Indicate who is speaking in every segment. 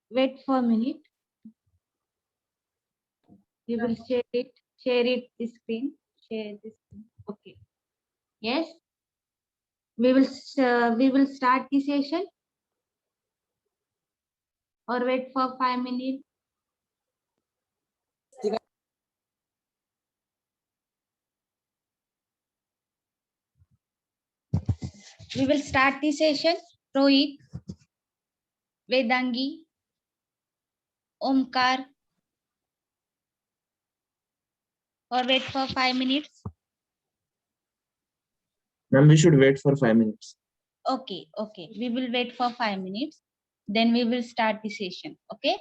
Speaker 1: Wait for a minute. We will share it. Share it. The screen. Share this. Okay. Yes. We will start the session or wait for 5 minutes. We will start the session. Rohit, Vedangi, Omkar, or wait for 5 minutes.
Speaker 2: Ma'am, we should wait for 5 minutes.
Speaker 1: Okay, okay. We will wait for 5 minutes. Then we will start the session. Okay.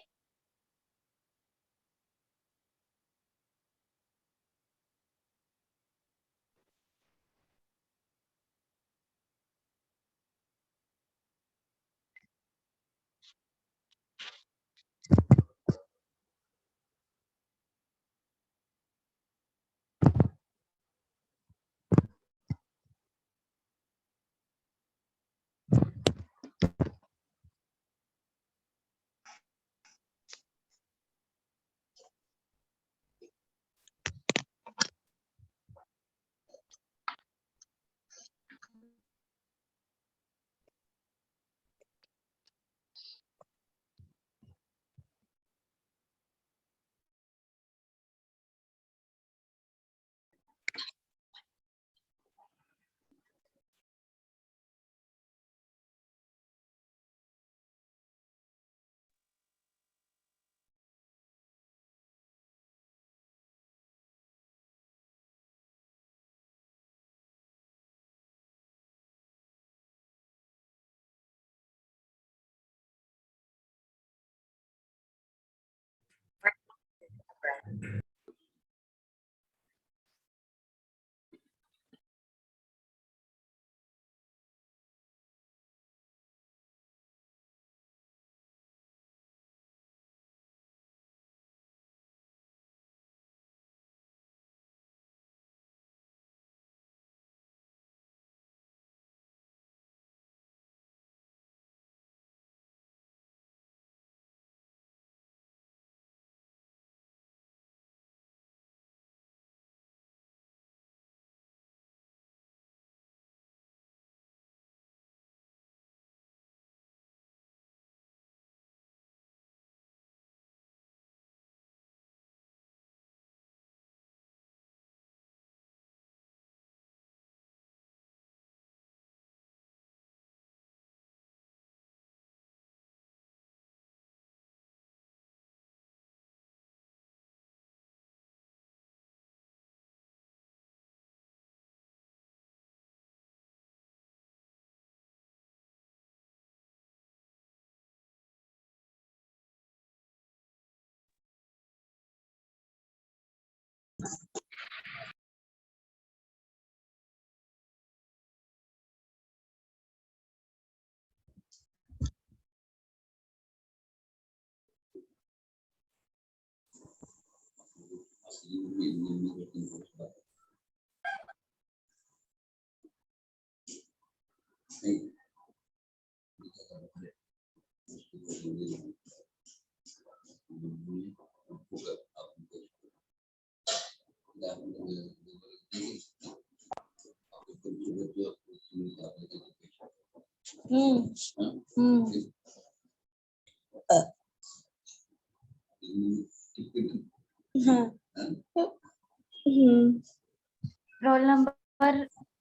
Speaker 1: Roll number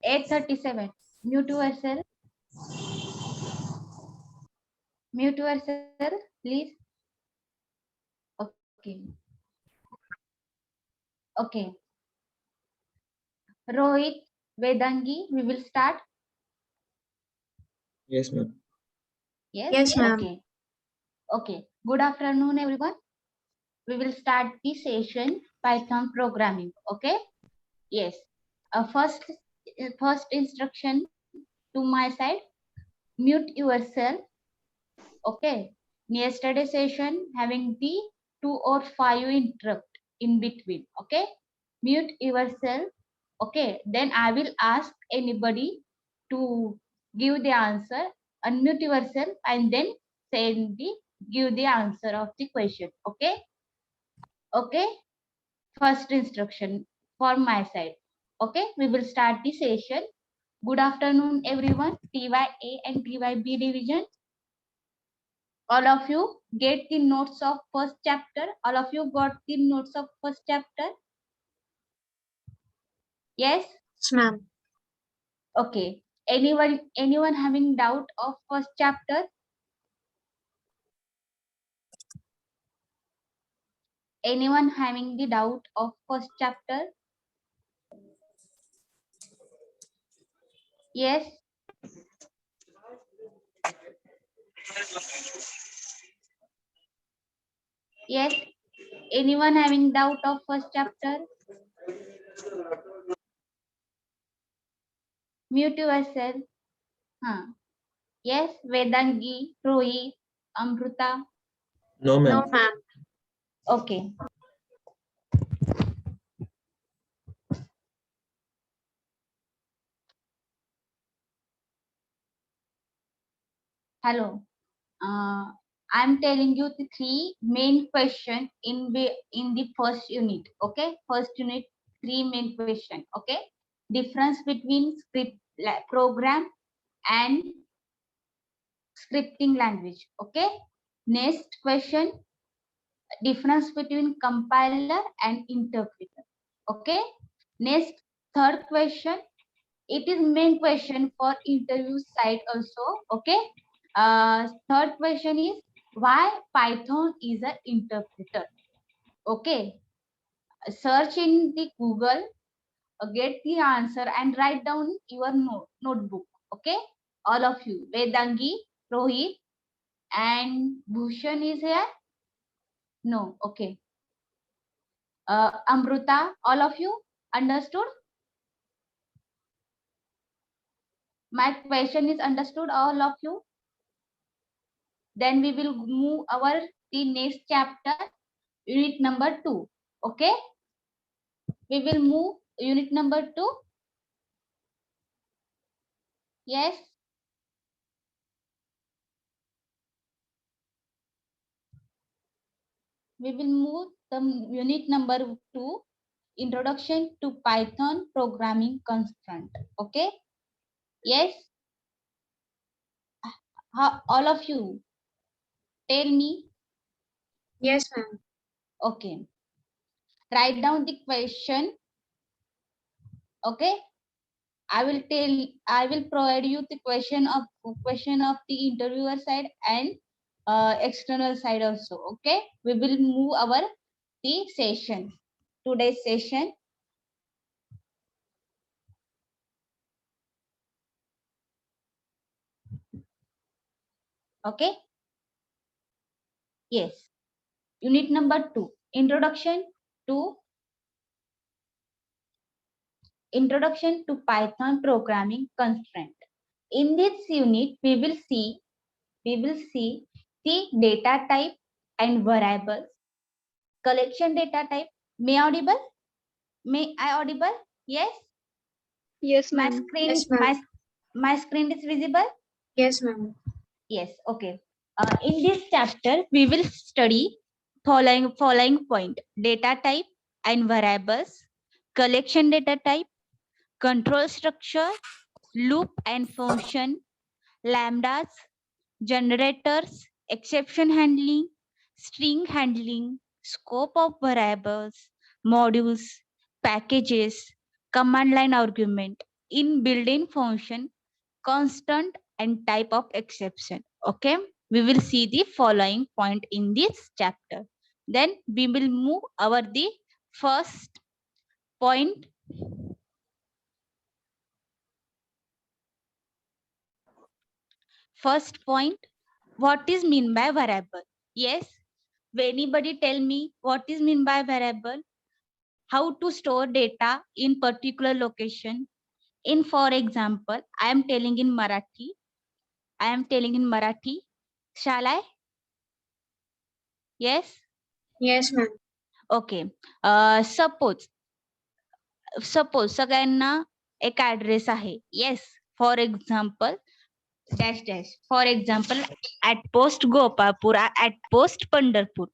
Speaker 1: 837. Mute yourself. Mute yourself, please. Okay. Okay. Rohit, Vedangi, we will start.
Speaker 2: Yes, ma'am.
Speaker 1: Yes.
Speaker 3: Yes, ma'am.
Speaker 1: Okay. Okay. Good afternoon, everyone. We will start the session Python programming. Okay. Yes. First instruction to my side. Mute yourself. Okay. In yesterday's session having the 2 or 5 interrupt in between. Okay. Mute yourself. Okay. Then I will ask anybody to give the answer. Unmute yourself and then send the give the answer of the question. Okay. Okay. First instruction for my side. Okay. We will start the session. Good afternoon, everyone. TYA and TYB division. All of you get the notes of first chapter. All of you got the notes of first chapter. Yes.
Speaker 3: Yes, ma'am.
Speaker 1: Okay. Anyone having doubt of first chapter? Anyone having the doubt of first chapter? Yes. Yes. Anyone having doubt of first chapter? Mute yourself. Huh. Yes. Vedangi, Rohit, Amruta.
Speaker 2: No, ma'am.
Speaker 3: No, ma'am.
Speaker 1: Okay. Hello. I'm telling you the three main question in the first unit. Okay. First unit, three main question. Okay. Difference between script program and scripting language. Okay. Next question, difference between compiler and interpreter. Okay. Next, third question, it is main question for interview side also. Okay. Third question is why Python is an interpreter. Okay. Search in the Google, get the answer and write down your notebook. Okay. All of you, Vedangi, Rohit, and Bhushan is here. No. Okay. Amruta, all of you understood? My question is understood, all of you? Then we will move our the next chapter, unit number 2. Okay. We will move unit number 2. Yes. We will move the unit number 2, introduction to Python programming constraint. Okay. Yes. How, all of you tell me.
Speaker 3: Yes, ma'am.
Speaker 1: Okay. Write down the question. Okay. I will provide you the question of the interviewer side and external side also. Okay. We will move our the session, today's session. Okay. Yes. Unit number 2, introduction to Python programming constraint. In this unit, we will see the data type and variables, collection data type. May I audible? Yes.
Speaker 3: Yes,
Speaker 1: My
Speaker 3: ma'am.
Speaker 1: screen,
Speaker 3: Yes, ma'am.
Speaker 1: my screen is visible.
Speaker 3: Yes, ma'am.
Speaker 1: Yes. Okay. In this chapter, we will study following point: data type and variables, collection data type, control structure, loop and function, lambdas, generators, exception handling, string handling, scope of variables, modules, packages, command line argument, in built-in function, constant and type of exception. Okay. We will see the following point in this chapter. Then we will move over the first point. First point, what is mean by variable? Yes. Anybody tell me what is mean by variable? How to store data in particular location? In, for example, I am telling in Marathi. Shall I? Yes.
Speaker 3: Yes, ma'am.
Speaker 1: Okay. Suppose सगळ्यांना एक address आहे. Yes. For example, dash dash. For example, at post Gopalpur, at post Pandharpur.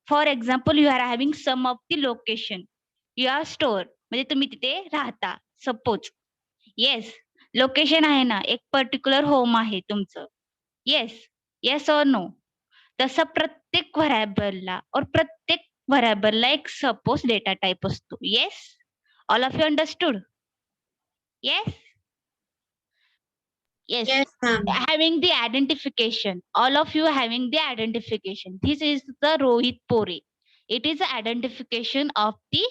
Speaker 1: For example, you are having some of the location. You are store. म्हणजे तुम्ही तिथे राहता. Suppose. Yes. Location आहे ना, एक पर्टिक्युलर होम आहे तुमचं. येस. येस और नो. तसं प्रत्येक व्हरायबलला और प्रत्येक व्हरायबलला एक सपोज डेटा टाईप असतो. Yes. All of you understood? Yes. Yes.
Speaker 3: Yes, ma'am.
Speaker 1: Having the identification. All of you having the identification. This is the Rohit Pore. It is the identification of the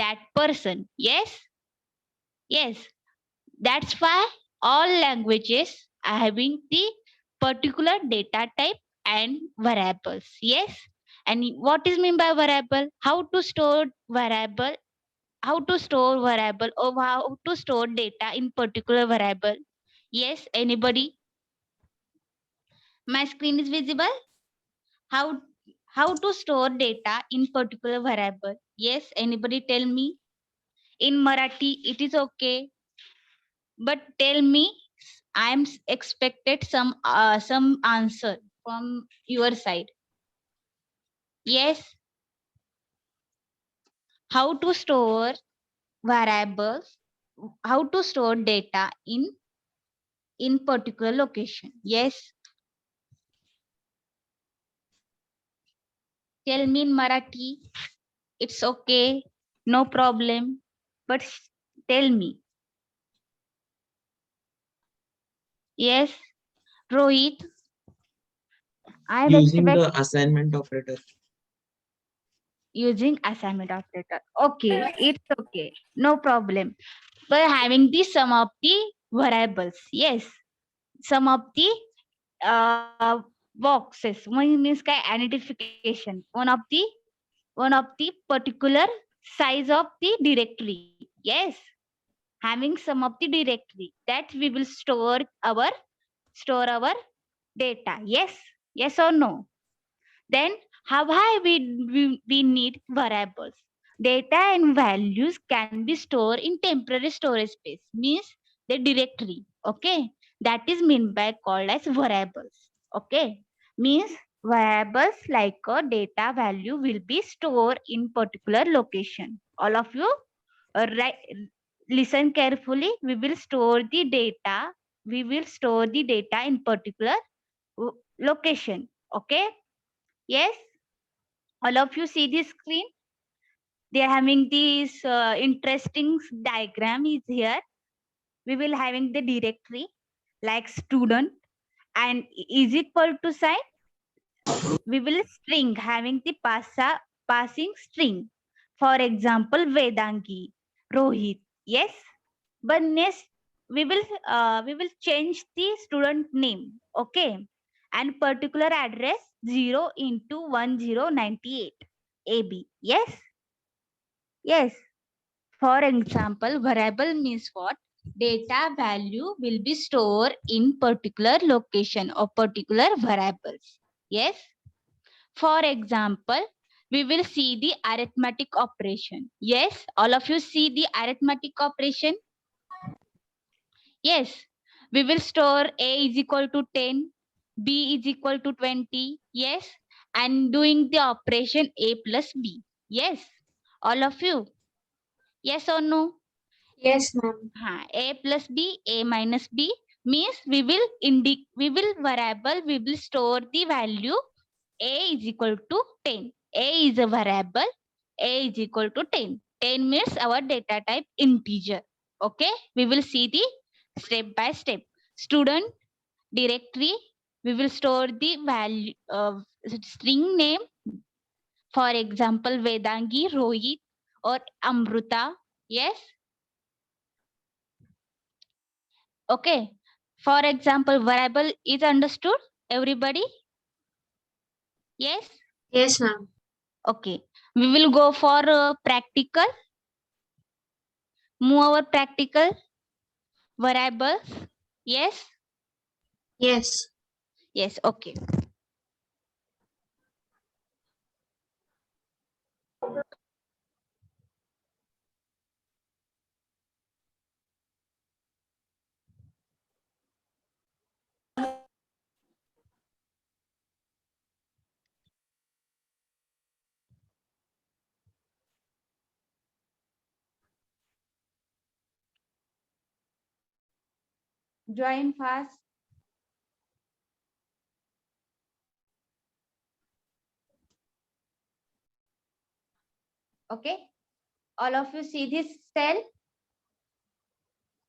Speaker 1: that person. Yes. Yes. That's why all languages are having the particular data type and variables. Yes. And what is mean by variable? How to store variable? How to store variable or how to store data in particular variable? Yes. Anybody? My screen is visible. How to store data in particular variable? Yes. Anybody tell me? In Marathi, it is okay. But tell me, I am expected some answer from your side. Yes. How to store variables? How to store data in particular location? Yes. Tell me in Marathi. It's okay. No problem. But tell me. Yes. Rohit. I have
Speaker 2: Using
Speaker 1: expect
Speaker 2: the assignment operator.
Speaker 1: using assignment operator. Okay, it's okay. No problem. But having the sum of the variables. Yes. Sum of the boxes. One means kind identification. One of the particular size of the directory. Yes. Having some of the directory that we will store our data. Yes. Yes or no? Then how high we need variables. Data and values can be stored in temporary storage space. Means the directory. Okay. That is mean by called as variables. Okay. Means variables like a data value will be stored in particular location. All of you listen carefully. We will store the data. We will store the data in particular location. Okay. Yes. All of you see this screen. They are having this interesting diagram is here. We will having the directory like student and is equal to sign. We will string having the passing string. For example, Vedangi, Rohit. Yes. But next we will change the student name. Okay. And particular address 0 into 1098 AB. Yes. Yes. For example, variable means what? Data value will be stored in particular location or particular variables. Yes. For example, we will see the arithmetic operation. Yes. All of you see the arithmetic operation. Yes. We will store A is equal to 10, B is equal to 20. Yes. And doing the operation A plus B. Yes. All of you. Yes or no?
Speaker 3: Yes, ma'am.
Speaker 1: A plus B, A minus B means we will variable, we will store the value A is equal to 10. A is a variable, A is equal to 10. 10 means our data type integer. Okay, we will see the step by step. Student directory, we will store the value of string name. For example, Vedangi, Rohit or Amruta. Yes. Okay. For example, variable is understood? Everybody? Yes?
Speaker 3: Yes, ma'am.
Speaker 1: Okay. We will go for practical. Move our practical variables. Yes?
Speaker 3: Yes.
Speaker 1: Yes. Okay. Join fast. Okay. All of you see this cell?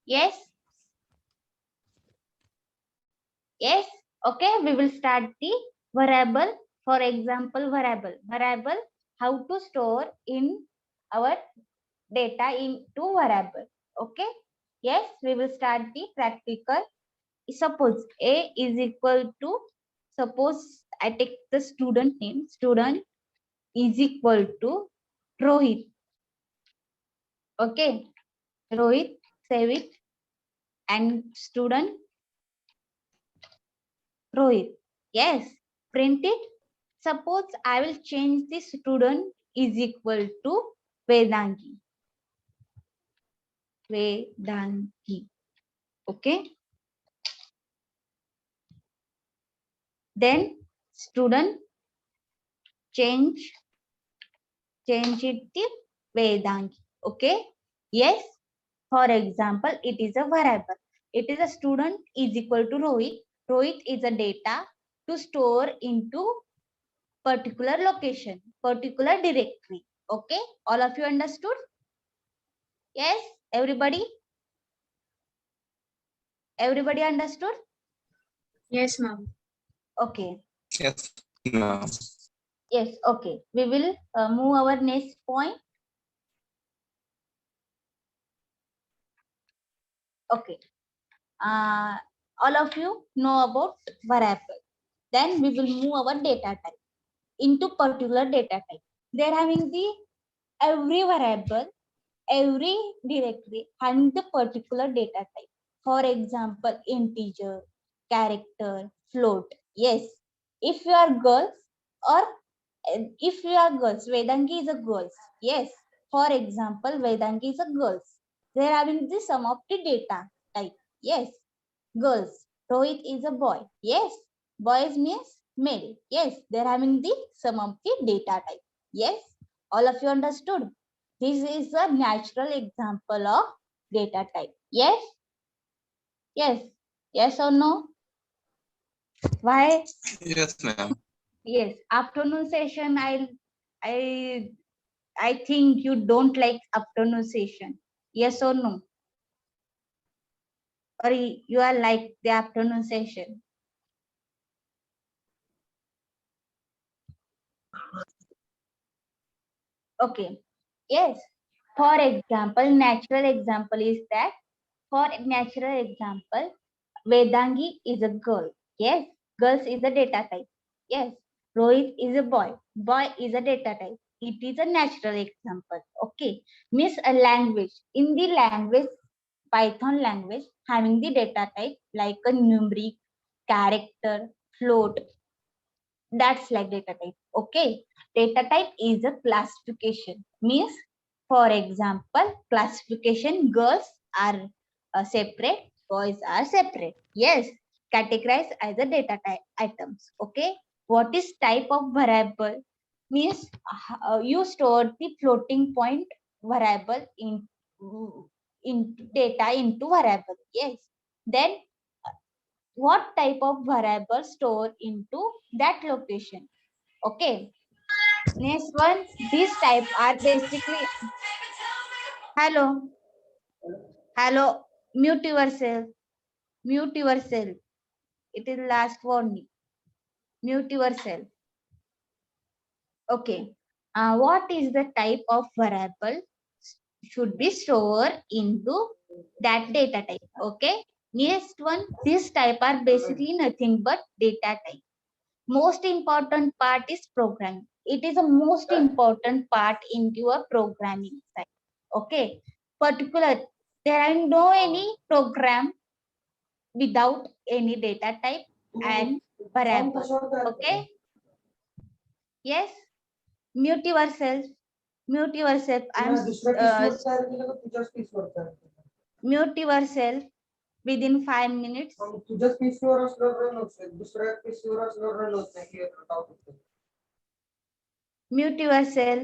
Speaker 1: Yes? Yes? Okay, we will start the variable. For example, variable, how to store in our data into variable. Okay? Yes, we will start the practical. Suppose A is equal to, suppose I take the student name, student is equal to Rohit. Okay, Rohit, save it, and student Rohit. Yes, print it. Suppose I will change the student is equal to Vedangi. Vedangi. Okay. Then student change it to Vedangi. Okay. Yes. For example, it is a variable. It is a student is equal to Rohit. Rohit is a data to store into particular location, particular directory. Okay. All of you understood? Yes. Everybody? Everybody understood?
Speaker 3: Yes, ma'am.
Speaker 1: Okay.
Speaker 2: Yes, ma'am.
Speaker 1: Yes. Okay. We will move our next point. Okay. All of you know about variable. Then we will move our data type into particular data type. They're having the every variable, every directory having the particular data type. For example, integer, character, float. Yes. If you are girls or if you are girls, Vedangi is a girls. Yes. For example, Vedangi is a girls. They're having the sum of the data type. Yes. Girls. Rohit is a boy. Yes. Boys means male. Yes. They're having the sum of the data type. Yes. All of you understood? This is a natural example of data type. Yes. Yes. Yes or no? Why?
Speaker 2: Yes, ma'am.
Speaker 1: Yes. Afternoon session. I I think you don't like afternoon session. Yes or no? Or you are like the afternoon session? Okay. Yes. For example, natural example is that, for natural example, Vedangi is a girl. Yes. Girls is a data type. Yes. Rohit is a boy. Boy is a data type. It is a natural example. Okay. Means a language. In the language, Python language, having the data type like a numeric, character, float, that's like data type. Okay. Data type is a classification. Means, for example, classification, girls are separate, boys are separate. Yes. Categorized as a data type items. Okay. What is type of variable? Means you store the floating point variable in data into variable. Yes. Then what type of variable store into that location? Okay. Next one, these type are basically, hello, hello, mute yourself, mute yourself. It is last warning. Mute yourself. Okay. What is the type of variable should be stored into that data type? Okay. Next one, this type are basically nothing but data type. Most important part is programming. It is the most important part in your programming side. Okay. Particular, there are no any program without any data type and variable. Okay. Yes. Mute yourself. Mute yourself. Mute yourself within 5 minutes. Mute yourself.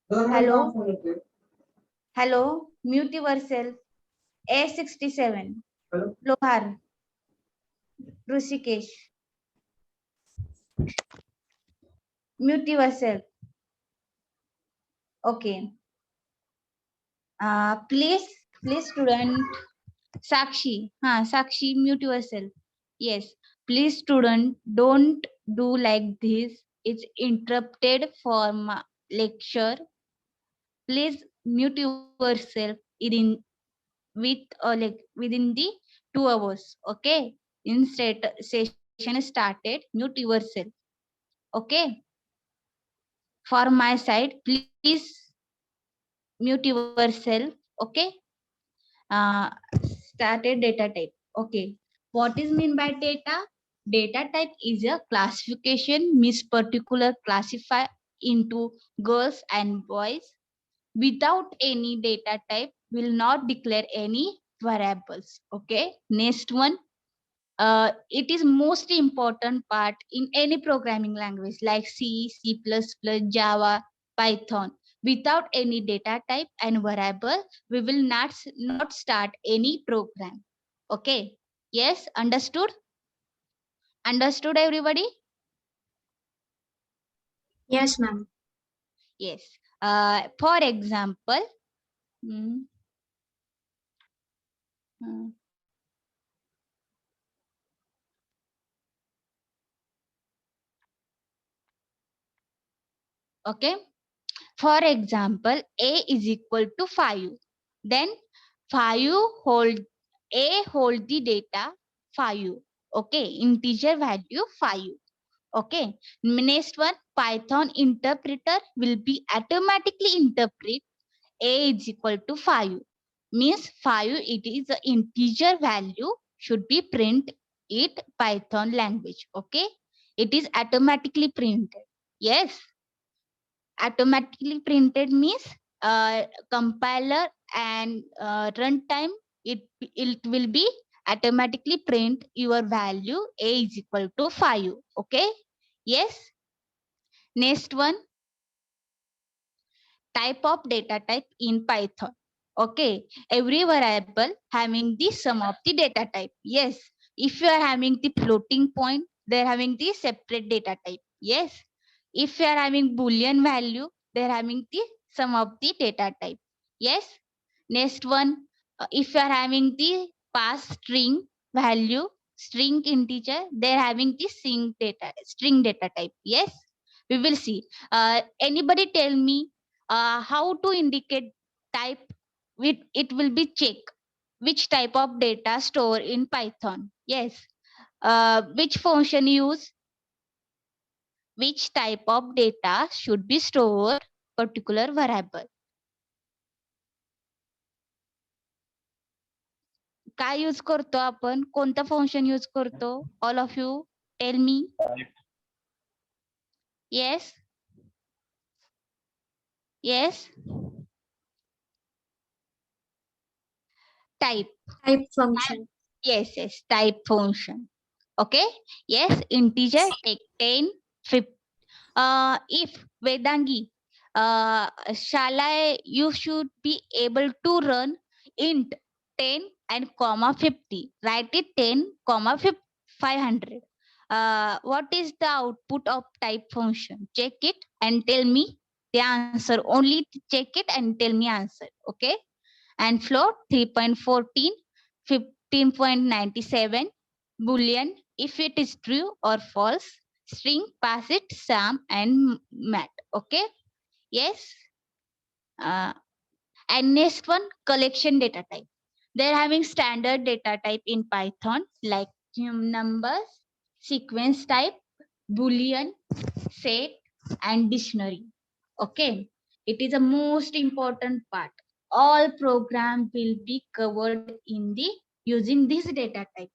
Speaker 1: Hello. Hello, mute yourself. A67.
Speaker 3: Hello.
Speaker 1: Lohar. Rushikesh. Mute yourself. Okay. Please student. Sakshi. Sakshi, mute yourself. Yes. Please student, don't do like this. It's interrupted for my lecture. Please mute yourself within the 2 hours. Okay. Session started. Mute yourself. Okay. For my side, please mute yourself. Okay. Started data type. Okay. What is mean by data? Data type is a classification means particular classify into girls and boys. Without any data type, will not declare any variables. Okay. Next one. It is most important part in any programming language like C, C++, Java, Python. Without any data type and variable, we will not start any program. Okay. Yes, understood? Understood, everybody?
Speaker 3: Yes, ma'am.
Speaker 1: Yes. For example, mm, mm, okay. For example, A is equal to 5. Then 5 hold the data 5. Okay, integer value 5. Okay, next one, Python interpreter will be automatically interpret A is equal to 5. Means 5, it is the integer value should be print it Python language. Okay, it is automatically printed. Yes, automatically printed means compiler and runtime, it will be automatically print your value A is equal to 5. Okay. Yes. Next one, type of data type in Python. Okay, every variable having the sum of the data type. Yes, if you are having the floating point, they're having the separate data type. Yes, if you are having boolean value, they're having the sum of the data type. Yes. Next one, if you are having the pass string value, string integer, they're having the string data type. Yes, we will see. Anybody tell me how to indicate type? It will be check which type of data store in Python. Yes. Which function use? Which type of data should be stored particular variable? काय use करतो आपण? कोणतं function use करतो? All of you tell me. Yes. Yes. Type.
Speaker 3: Type function.
Speaker 1: Yes, type function. Okay. Yes, integer take 10, 50. If Vedangi, Shalai, you should be able to run int 10 and comma 50. Write it 10 comma 500. What is the output of type function? Check it and tell me the answer. Only check it and tell me answer. Okay. And float 3.14, 15.97, boolean if it is true or false, string pass it Sam and Matt. Okay. Yes. And next one, collection data type. They're having standard data type in Python like numbers, sequence type, boolean, set, and dictionary. Okay. It is a most important part. All program will be covered in the using this data type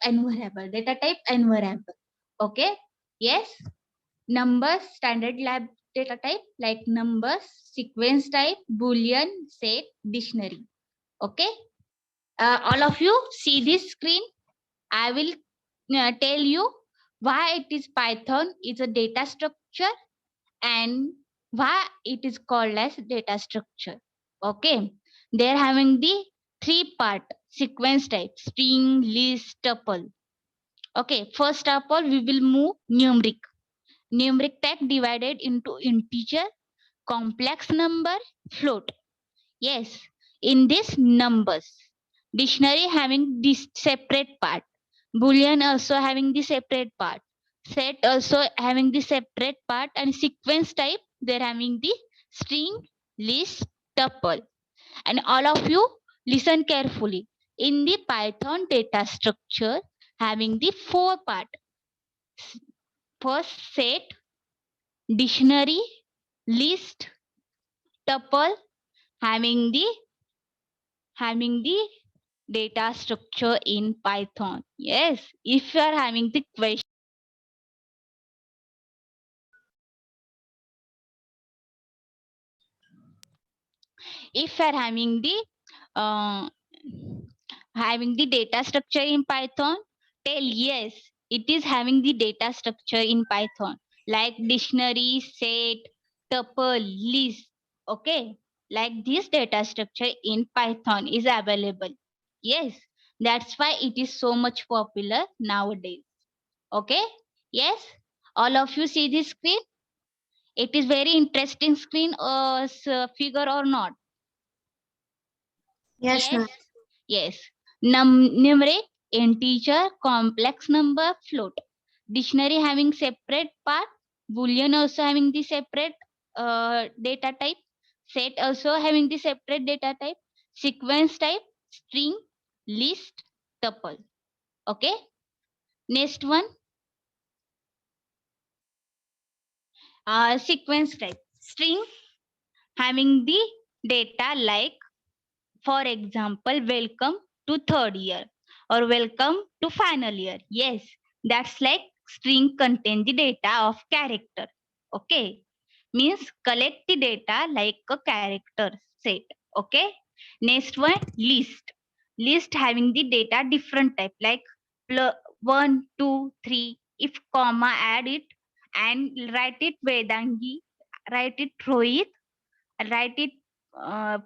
Speaker 1: and variable. Okay. Yes. Numbers, standard lab data type like numbers, sequence type, boolean, set, dictionary. Okay. All of you see this screen. I will tell you why it is Python is a data structure and why it is called as data structure. Okay, they're having the three-part sequence type: string, list, tuple. Okay, first of all, we will move numeric. Numeric type divided into integer, complex number, float. Yes, in this numbers, dictionary having this separate part, boolean also having the separate part, set also having the separate part, and sequence type they're having the string, list, tuple. And all of you listen carefully. In the Python data structure having the four part: first set, dictionary, list, tuple, having the having the data structure in Python. Yes, if you are having the question, if you are uh, having the data structure in Python, tell yes, it is having the data structure in Python, like dictionary, set, tuple, list. Okay, like this data structure in Python is available. Yes, that's why it is so much popular nowadays. Okay, yes, all of you see this screen. It is very interesting screen figure or not?
Speaker 3: Yes,
Speaker 1: Yes,
Speaker 3: ma'am.
Speaker 1: yes. Numeric, integer, complex number, float. Dictionary having separate part, boolean also having the separate data type, set also having the separate data type, sequence type, string, list, tuple. Okay, next one, sequence type. String having the data like, for example, welcome to third year or welcome to final year. Yes, that's like string contain the data of character. Okay, means collect the data like a character set. Okay, next one, list. List having the data different type like 1, 2, 3. If comma, add it and write it Vedangi, write it Rohit, write it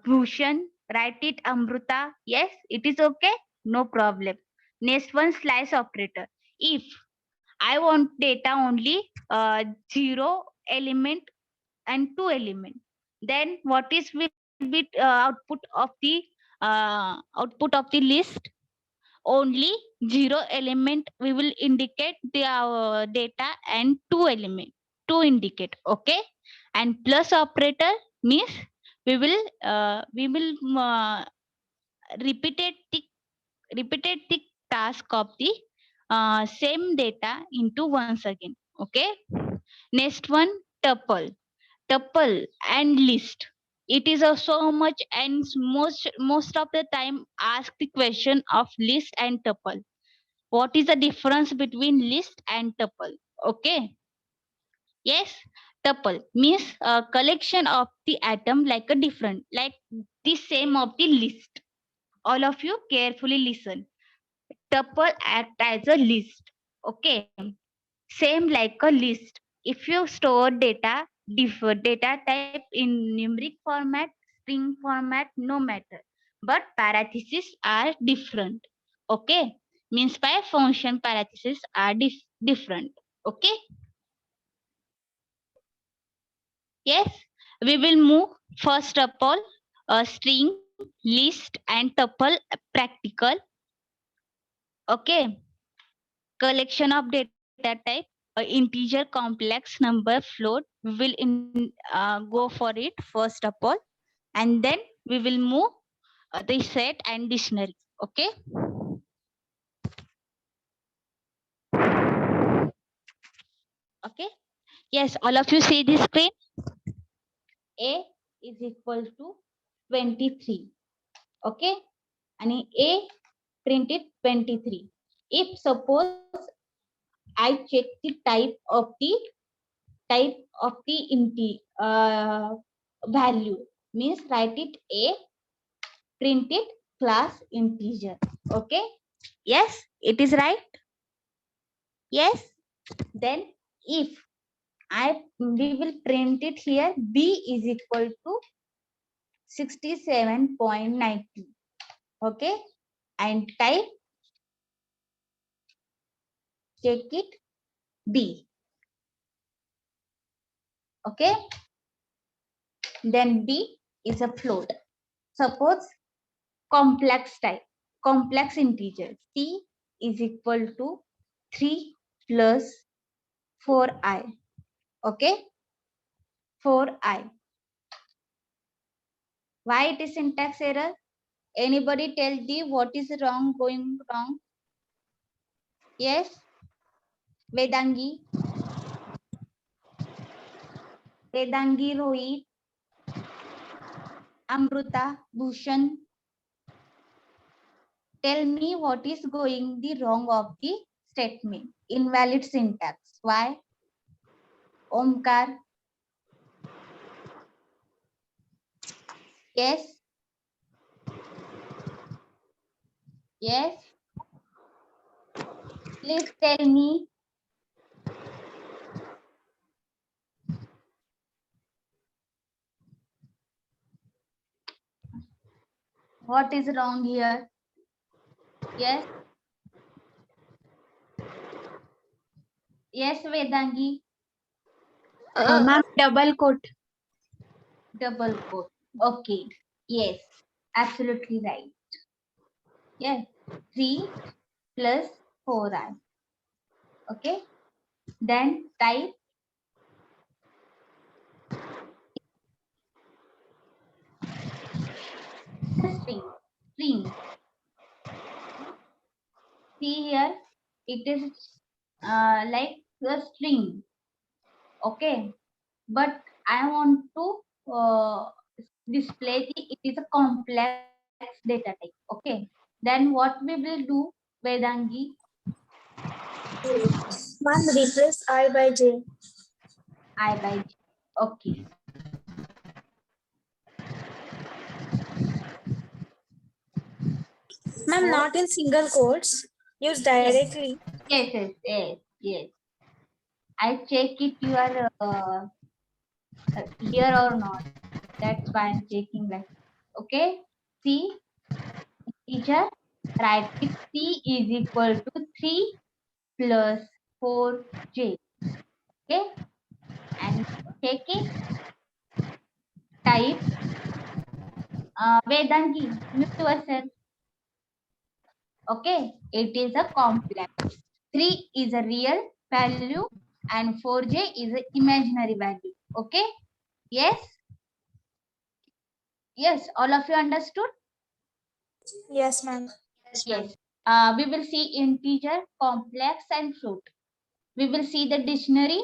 Speaker 1: Bhushan, write it Amruta. Yes, it is okay. No problem. Next one, slice operator. If I want data only zero element and two element, then what is will be output of the list? Only zero element we will indicate the data and two indicate. Okay, and plus operator means we will repeated the repeated the task of the same data into once again. Okay, next one, tuple. Tuple and list, it is so much and most of the time ask the question of list and tuple. What is the difference between list and tuple? Okay, yes, tuple means a collection of the atom like a different, like the same of the list. All of you carefully listen. Tuple act as a list. Okay, same like a list. If you store data, data type in numeric format, string format, no matter, but parentheses are different. Okay, means by function parentheses are different. Okay, yes, we will move first of all string, list, and tuple practical. Okay, collection of data type, integer, complex number, float. We will go for it first of all, and then we will move the set and dictionary. Okay, okay, yes, all of you see this screen. A is equal to 23. Okay, and A printed 23. If suppose I check the type of the value, means write it A, print it class integer. Okay, yes, it is right. Yes, then if we will print it here, B is equal to 67.90. Okay, and type, check it, B. Okay, then B is a float. Suppose complex type, complex integer, C is equal to 3 plus 4i. Okay, 4i. Why it is syntax error? Anybody tell me what is wrong, going wrong? Yes, Vedangi, Rohit, Amruta, Bhushan. Tell me what is going the wrong of the statement. Invalid syntax. Why? Omkar. Yes. Yes. Please tell me. What is wrong here? Yes. Yes, Vedangi.
Speaker 3: Ma'am, double quote.
Speaker 1: Double quote. Okay. Yes. Absolutely right. Yes. 3 plus 4i. Okay. Then type string. String. See here, it is like a string. Okay. But I want to display it is a complex data type. Okay. Then what we will do, Vedangi?
Speaker 3: Ma'am, replace I by J.
Speaker 1: I by J. Okay.
Speaker 3: Ma'am, not in single quotes. Use directly.
Speaker 1: Yes. I check it you are here or not. That's why I'm checking like. Okay. See, teacher, write it. C is equal to 3 plus 4j. Okay. And check it. Type Vedangi, mute yourself. Okay, it is a complex. 3 is a real value and 4j is an imaginary value. Okay, yes, yes, all of you understood?
Speaker 3: Yes, ma'am.
Speaker 1: Yes. We will see integer, complex and float. We will see the dictionary.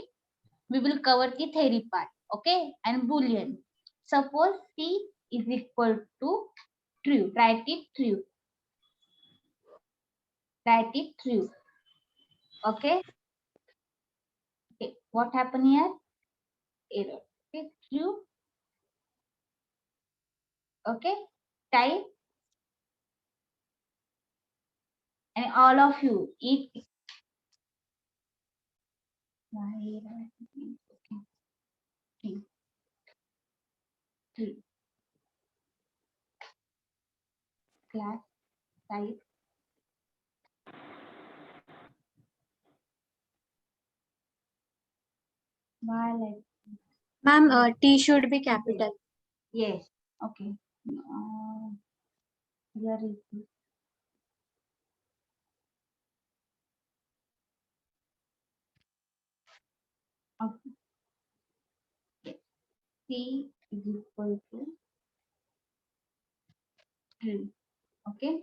Speaker 1: We will cover the theory part. Okay, and boolean. Suppose C is equal to true. Write it true. Write it true. Okay. Okay. What happened here? Error. Okay. True. Okay. Type. And all of you eat. Okay. Three. Three. Class. Type. Why like?
Speaker 3: Ma'am, T should be capital.
Speaker 1: Yes. Okay. Here is it. Okay. C is equal to true. Okay.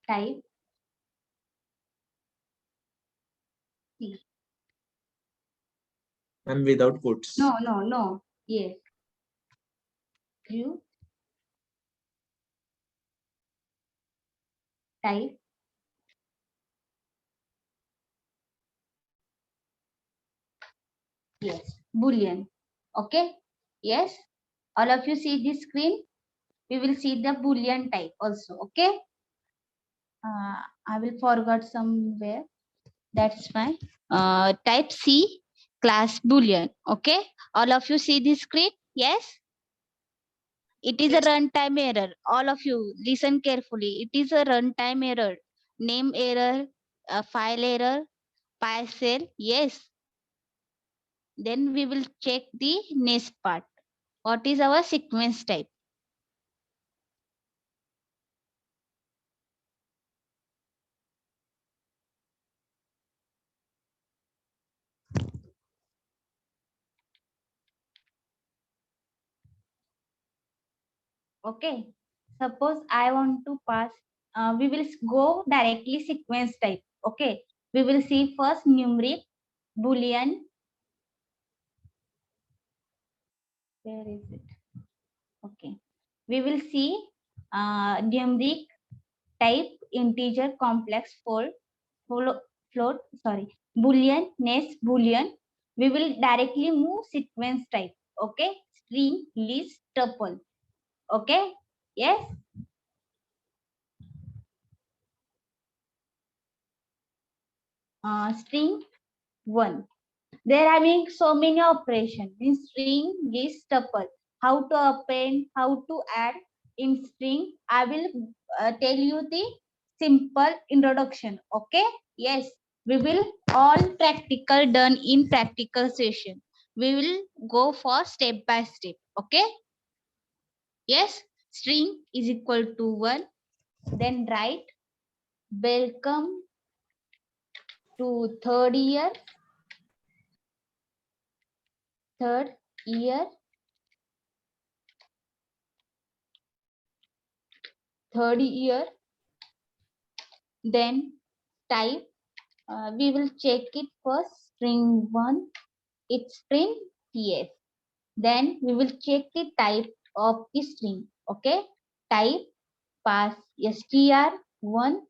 Speaker 1: Type C.
Speaker 2: And without quotes.
Speaker 1: No. Yes. True. Type yes. Boolean. Okay. Yes. All of you see this screen. We will see the Boolean type also. Okay. I will forget somewhere. That's fine. Type C class boolean. Okay, all of you see this screen? Yes. It is a runtime error. All of you listen carefully. It is a runtime error. Name error, file error, parcel. Yes. Then we will check the next part. What is our sequence type? Okay. Suppose I want to pass. We will go directly sequence type. Okay. We will see first numeric, boolean. Where is it? Okay. We will see numeric, type, integer, complex, float, sorry, boolean, next boolean. We will directly move sequence type. Okay. String, list, tuple. Okay. Yes. String 1. They're having so many operations in string, list, tuple. How to append, how to add in string. I will tell you the simple introduction. Okay. Yes. We will all practical done in practical session. We will go for step by step. Okay. Yes. String is equal to 1. Then write welcome to third year. Third year. Third year. Then type, we will check it first. String 1, it's string ts. Then we will check the type of the string. Okay. Type, pass str1,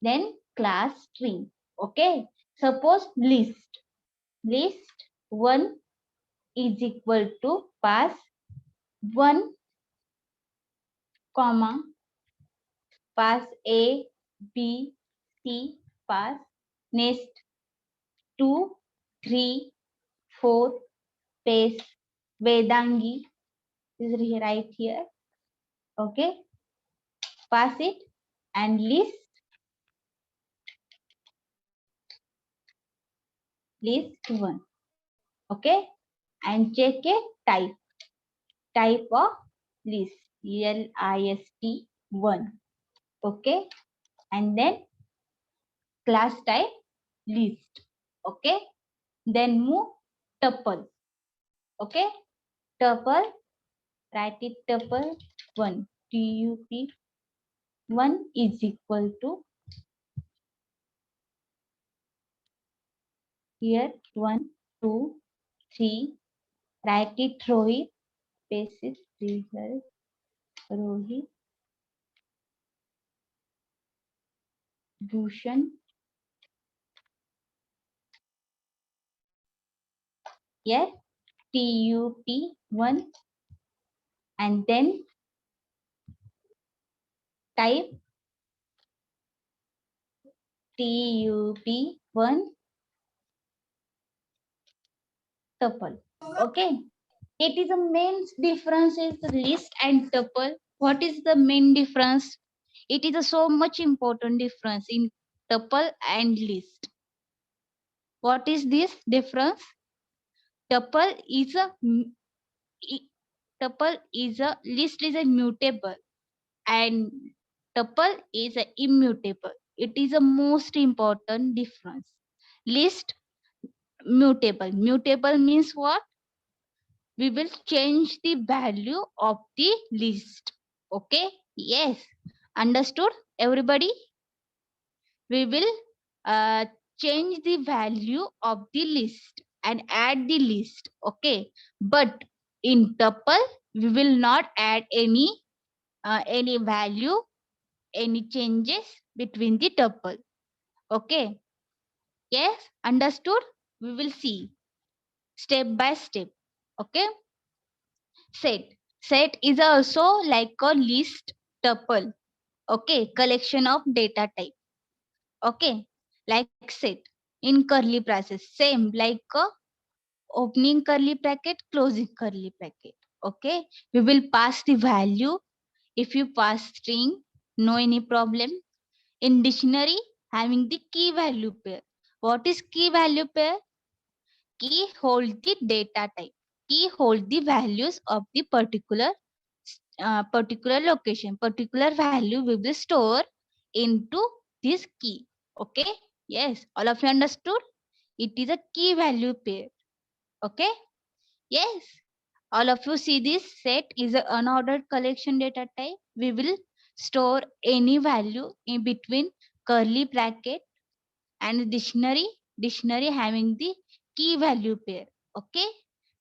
Speaker 1: then class string. Okay. Suppose list. List 1 is equal to pass 1, comma, pass a, b, c, pass next 2, 3, 4, paste Vedangi is right here. Okay. Pass it and list 1. Okay. And check a type. Type of list. LIST 1. Okay. And then class type list. Okay. Then move tuple. Okay. Tuple. Write it tuple 1. TUP 1 is equal to here 1, 2, 3. Write it Rohit. Paste it result Rohit. Bhushan. Yes. TUP 1. And then type TUP 1 tuple. Okay. It is a main difference is list and tuple. What is the main difference? It is a so much important difference in tuple and list. What is this difference? Tuple is a list is a mutable and tuple is a immutable. It is a most important difference. List mutable. Mutable means what? We will change the value of the list. Okay. Yes. Understood everybody? We will change the value of the list and add the list. Okay. But in tuple we will not add any value, any changes between the tuple. Okay. Yes. Understood? We will see step by step. Okay. Set is also like a list tuple. Okay. Collection of data type. Okay. Like set. in curly braces, same like opening curly bracket, closing curly bracket. Okay, we will pass the value. If you pass string, no any problem. In dictionary, having the key value pair. What is key value pair? Key hold the data type. Key hold the values of the particular location. Particular value will be stored into this key. Okay. Yes. All of you understood? It is a key value pair. Okay. Yes. All of you see this set is an unordered collection data type. We will store any value in between curly bracket and dictionary having the key value pair. Okay,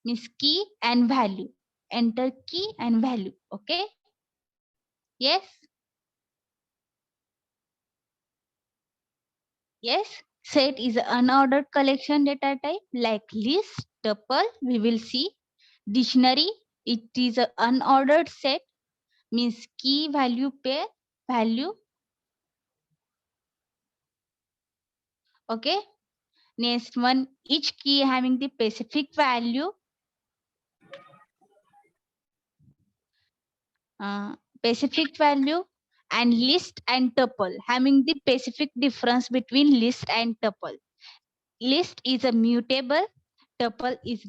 Speaker 1: means key and value. Enter key and value. Okay. Yes. Yes. Set is an unordered collection data type like list, tuple. We will see dictionary. It is an unordered set, means key value pair value. Okay. Next one, each key having the specific value. Specific value, and list and tuple having the specific difference between list and tuple. List is a mutable, tuple is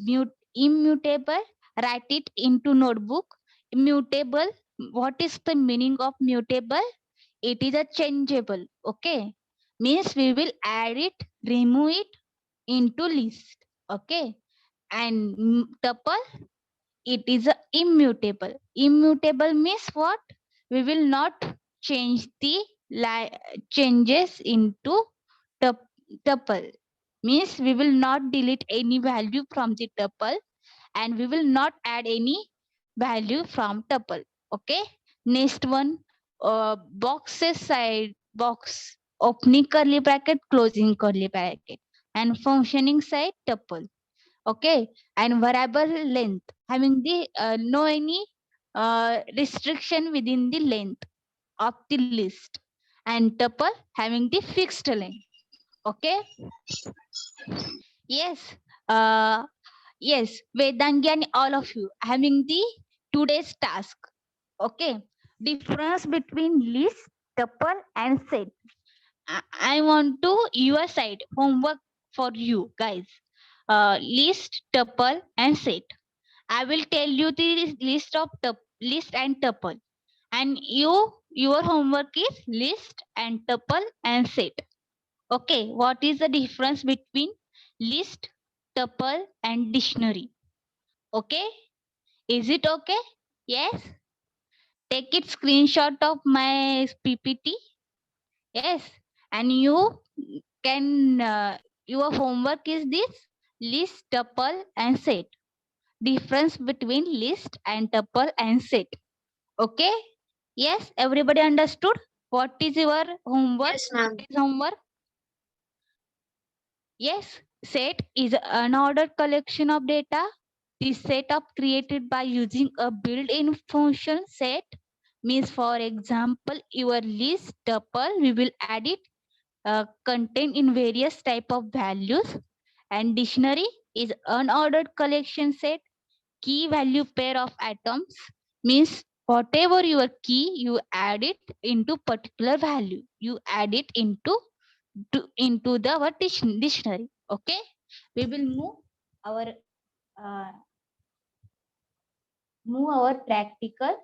Speaker 1: immutable. Write it into notebook. Mutable, what is the meaning of mutable? It is a changeable. Okay, means we will add it, remove it into list. Okay, and tuple, it is a immutable. Immutable means what? We will not change the changes into tuple. Means we will not delete any value from the tuple, and we will not add any value from tuple. Okay. Next one, boxes side box, opening curly bracket, closing curly bracket, and functioning side tuple. Okay, and variable length having the no any restriction within the length of the list, and tuple having the fixed length. Okay. Yes. Yes, Vedangi and all of you having the today's task. Okay, difference between list, tuple and set. I want to your side homework for you guys. List, tuple and set. I will tell you the list of list and tuple, and your homework is list and tuple and set. Okay, what is the difference between list, tuple and dictionary? Okay, is it okay? Yes. Take it screenshot of my PPT. Yes, and you can your homework is this list, tuple and set. Difference between list and tuple and set. Okay. Yes, everybody understood what is your homework?
Speaker 3: Yes, ma'am.
Speaker 1: What is homework? Yes, set is an ordered collection of data. This setup created by using a built-in function set means, for example, your list tuple, we will add it, contain in various type of values, and dictionary is unordered collection set, key value pair of atoms means whatever your key you add it into particular value, you add it into the what dictionary. Okay, we will our uh, move our practical.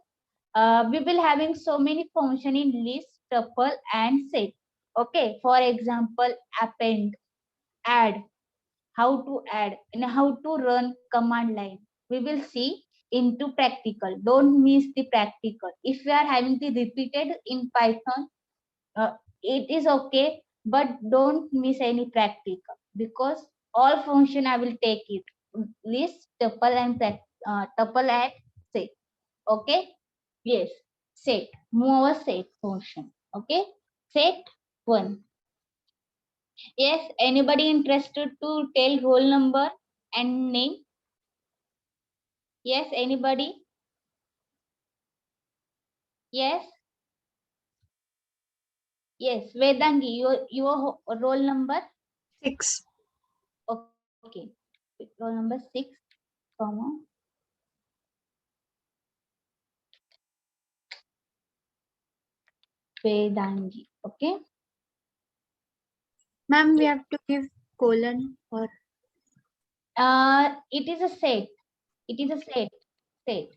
Speaker 1: We will having so many function in list, tuple and set. Okay, for example, append, add, how to add and how to run command line. We will see into practical. Don't miss the practical. If we are having the repeated in Python, it is okay, but don't miss any practical, because all function I will take it list, tuple and tuple and set. Okay. Yes, set, move our set function. Okay, set 1. Yes, anybody interested to tell roll number and name? Yes, anybody? Yes. Yes, Vedangi, your roll number?
Speaker 3: 6.
Speaker 1: Okay. Roll number 6, comma. Vedangi. Okay.
Speaker 3: Ma'am, we have to give colon or
Speaker 1: It is a set. It is a set,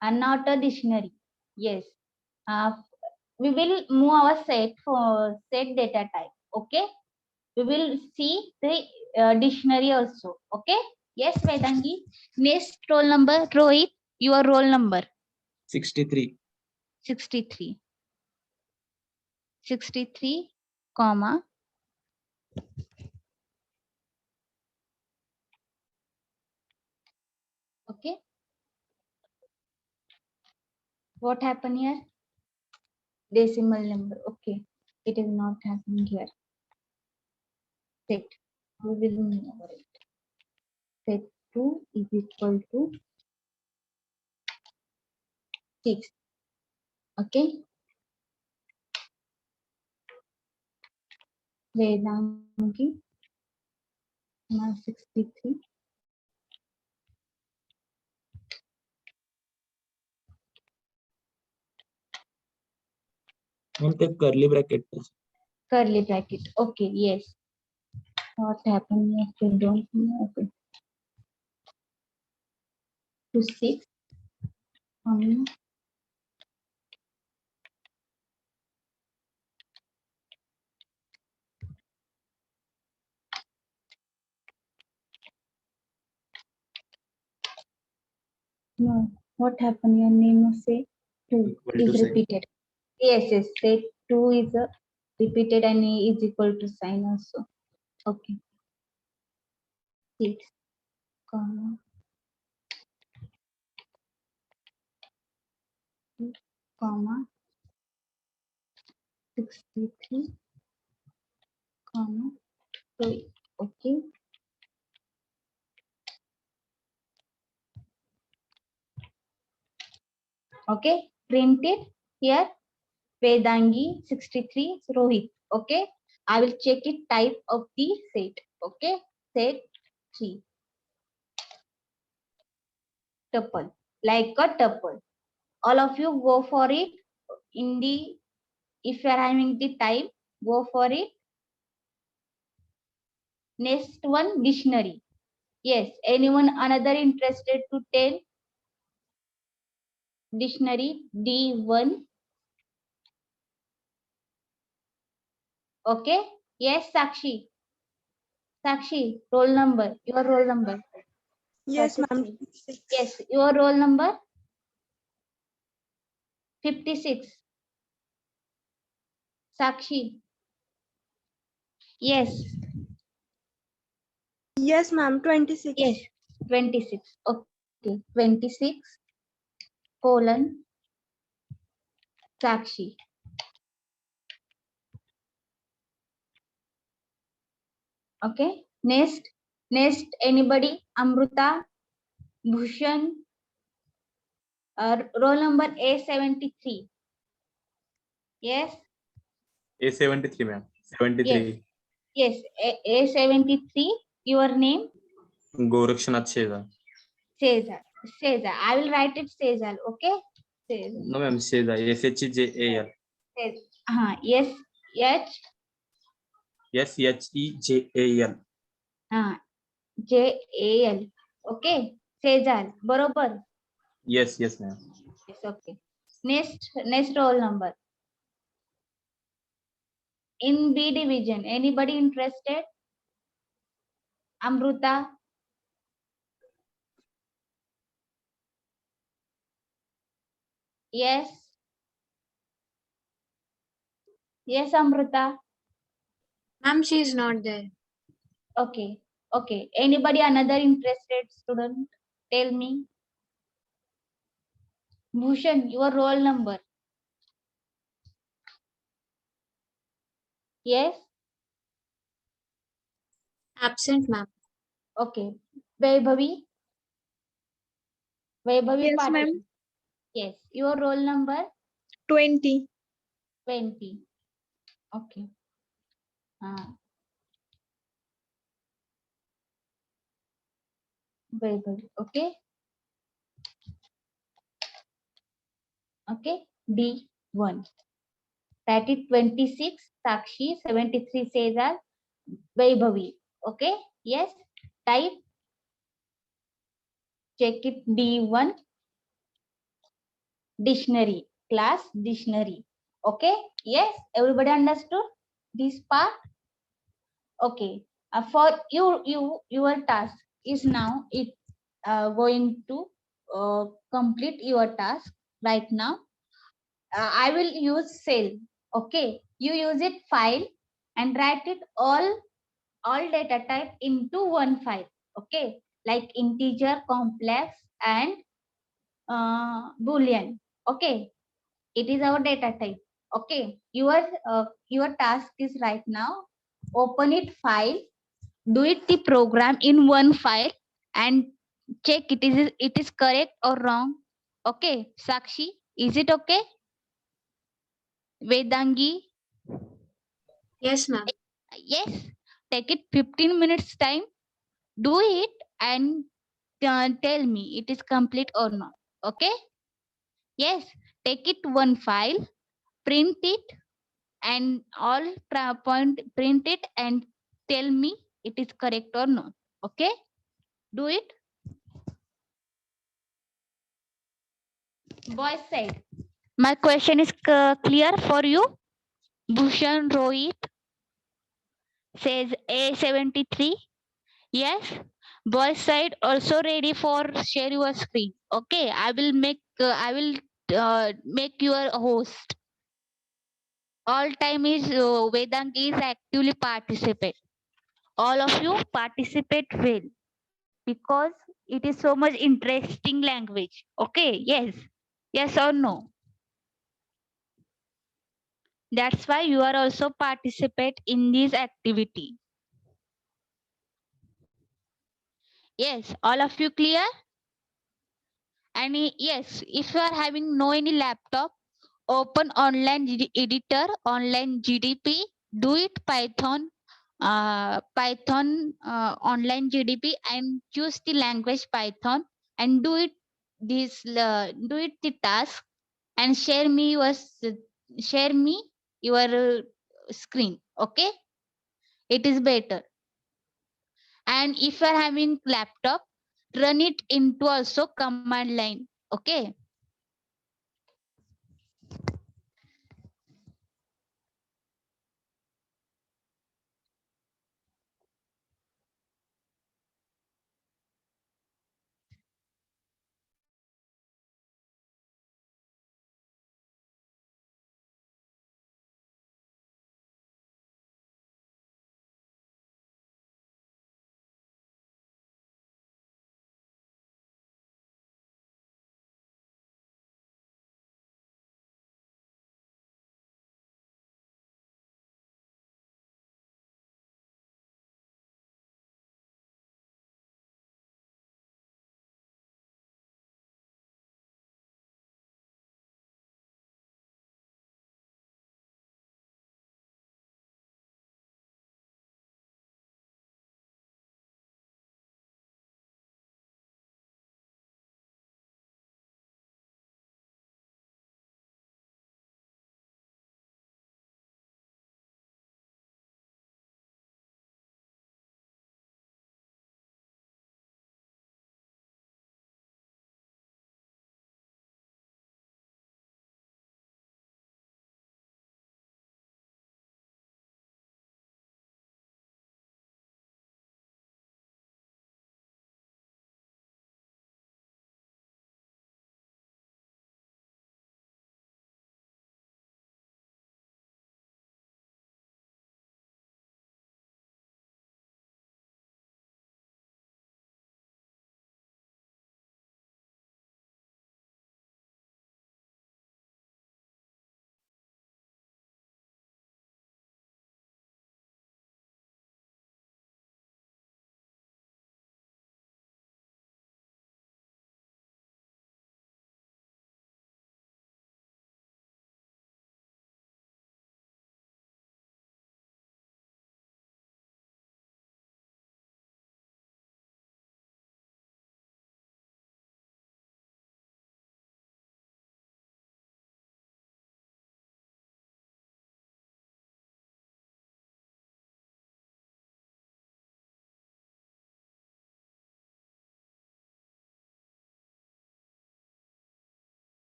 Speaker 1: and not a dictionary. Yes. Uh, we will move our set for set data type. Okay. We will see the dictionary also. Okay. Yes, Vedangi. Next roll number, Rohit. Your roll number
Speaker 2: 63.
Speaker 1: 63. 63, comma. Okay. What happened here? Decimal number. Okay. It is not happening here. Set. We will move over it. Set 2 is equal to 6. Okay. Vedangi 63.
Speaker 2: And the curly bracket.
Speaker 1: Curly bracket. Okay. Yes. What happened here? We don't know. Okay. To 6. No. What happened? Your name of say 2
Speaker 2: Equal
Speaker 1: is
Speaker 2: to sign.
Speaker 1: repeated. Yes. Yes. Say 2 is repeated and is equal to sign also. Okay. 6, comma. Comma 63, comma 2. Okay. Okay. Printed here. Vedangi 63 Rohit. Okay. I will check it type of the set. Okay. Set 3. Tuple. Like a tuple. All of you go for it in the, if you are having the time, go for it. Next one, dictionary. Yes. Anyone another interested to tell? Dictionary D1. Okay. Yes, Sakshi. Sakshi, roll number. Your roll number.
Speaker 3: yes, ma'am.
Speaker 1: 36. Yes, your roll number 56. Sakshi. Yes.
Speaker 3: Yes, ma'am. 26.
Speaker 1: Yes. 26. Okay. 26 colon Sakshi. Okay. Next anybody? Amruta, Bhushan, roll number A73. Yes.
Speaker 2: A73, ma'am. 73.
Speaker 1: Yes. A73. Your name?
Speaker 2: Gorakshanath Sheza.
Speaker 1: Cesar. Cesar. I will write it Cesar. Okay. Cesar.
Speaker 2: No, ma'am. Sheza. SHEJAL.
Speaker 1: Yes. H.
Speaker 2: SHEJAL.
Speaker 1: JAL. Okay. Cesar. Borobar.
Speaker 2: Yes, ma'am.
Speaker 1: Yes. Okay. Next roll number. In B division, anybody interested? Amruta. Yes. Yes, Amruta.
Speaker 3: Ma'am, she is not there.
Speaker 1: Okay. Okay. Anybody another interested student? Tell me. Bhushan, your roll number. Yes.
Speaker 3: Absent, ma'am.
Speaker 1: Okay. Vaibhavi. Vaibhavi
Speaker 3: Yes,
Speaker 1: Patil.
Speaker 3: ma'am.
Speaker 1: Yes. Your roll number
Speaker 3: 20.
Speaker 1: 20. Okay. Vaibhavi. Okay. Okay. D1. That is 26. Sakshi. 73 says as Vaibhavi. Okay. Yes. Type. Check it. D1. Dictionary. Class dictionary. Okay. Yes. Everybody understood this part? Okay. For your task is now it going to complete your task right now. I will use cell. Okay, you use it file and write it all data type into one file. Okay, like integer, complex, and boolean. Okay, it is our data type. Okay, your task is right now open it file, do it the program in one file and check it is correct or wrong. Okay, Sakshi, is it okay? Vedangi,
Speaker 3: Yes, ma'am.
Speaker 1: yes. Take it 15 minutes time. Do it and tell me it is complete or not. Okay. Yes. Take it one file, print it, and all point print it and tell me it is correct or not. Okay. Do it. Boys side. My question is clear for you. Bhushan Rohit says A73. Yes. Boys side also ready for share your screen. Okay. I will make your host. All time is Vedangi is actively participate. All of you participate well because it is so much interesting language. Okay. Yes. Yes or no? That's why you are also participate in this activity. Yes, all of you clear? And yes, if you are having no any laptop, open online editor, online GDP, do it Python, online GDP and choose the language Python and do it the task and share me your screen. Okay, it is better. And if you are having laptop, run it into also command line. Okay.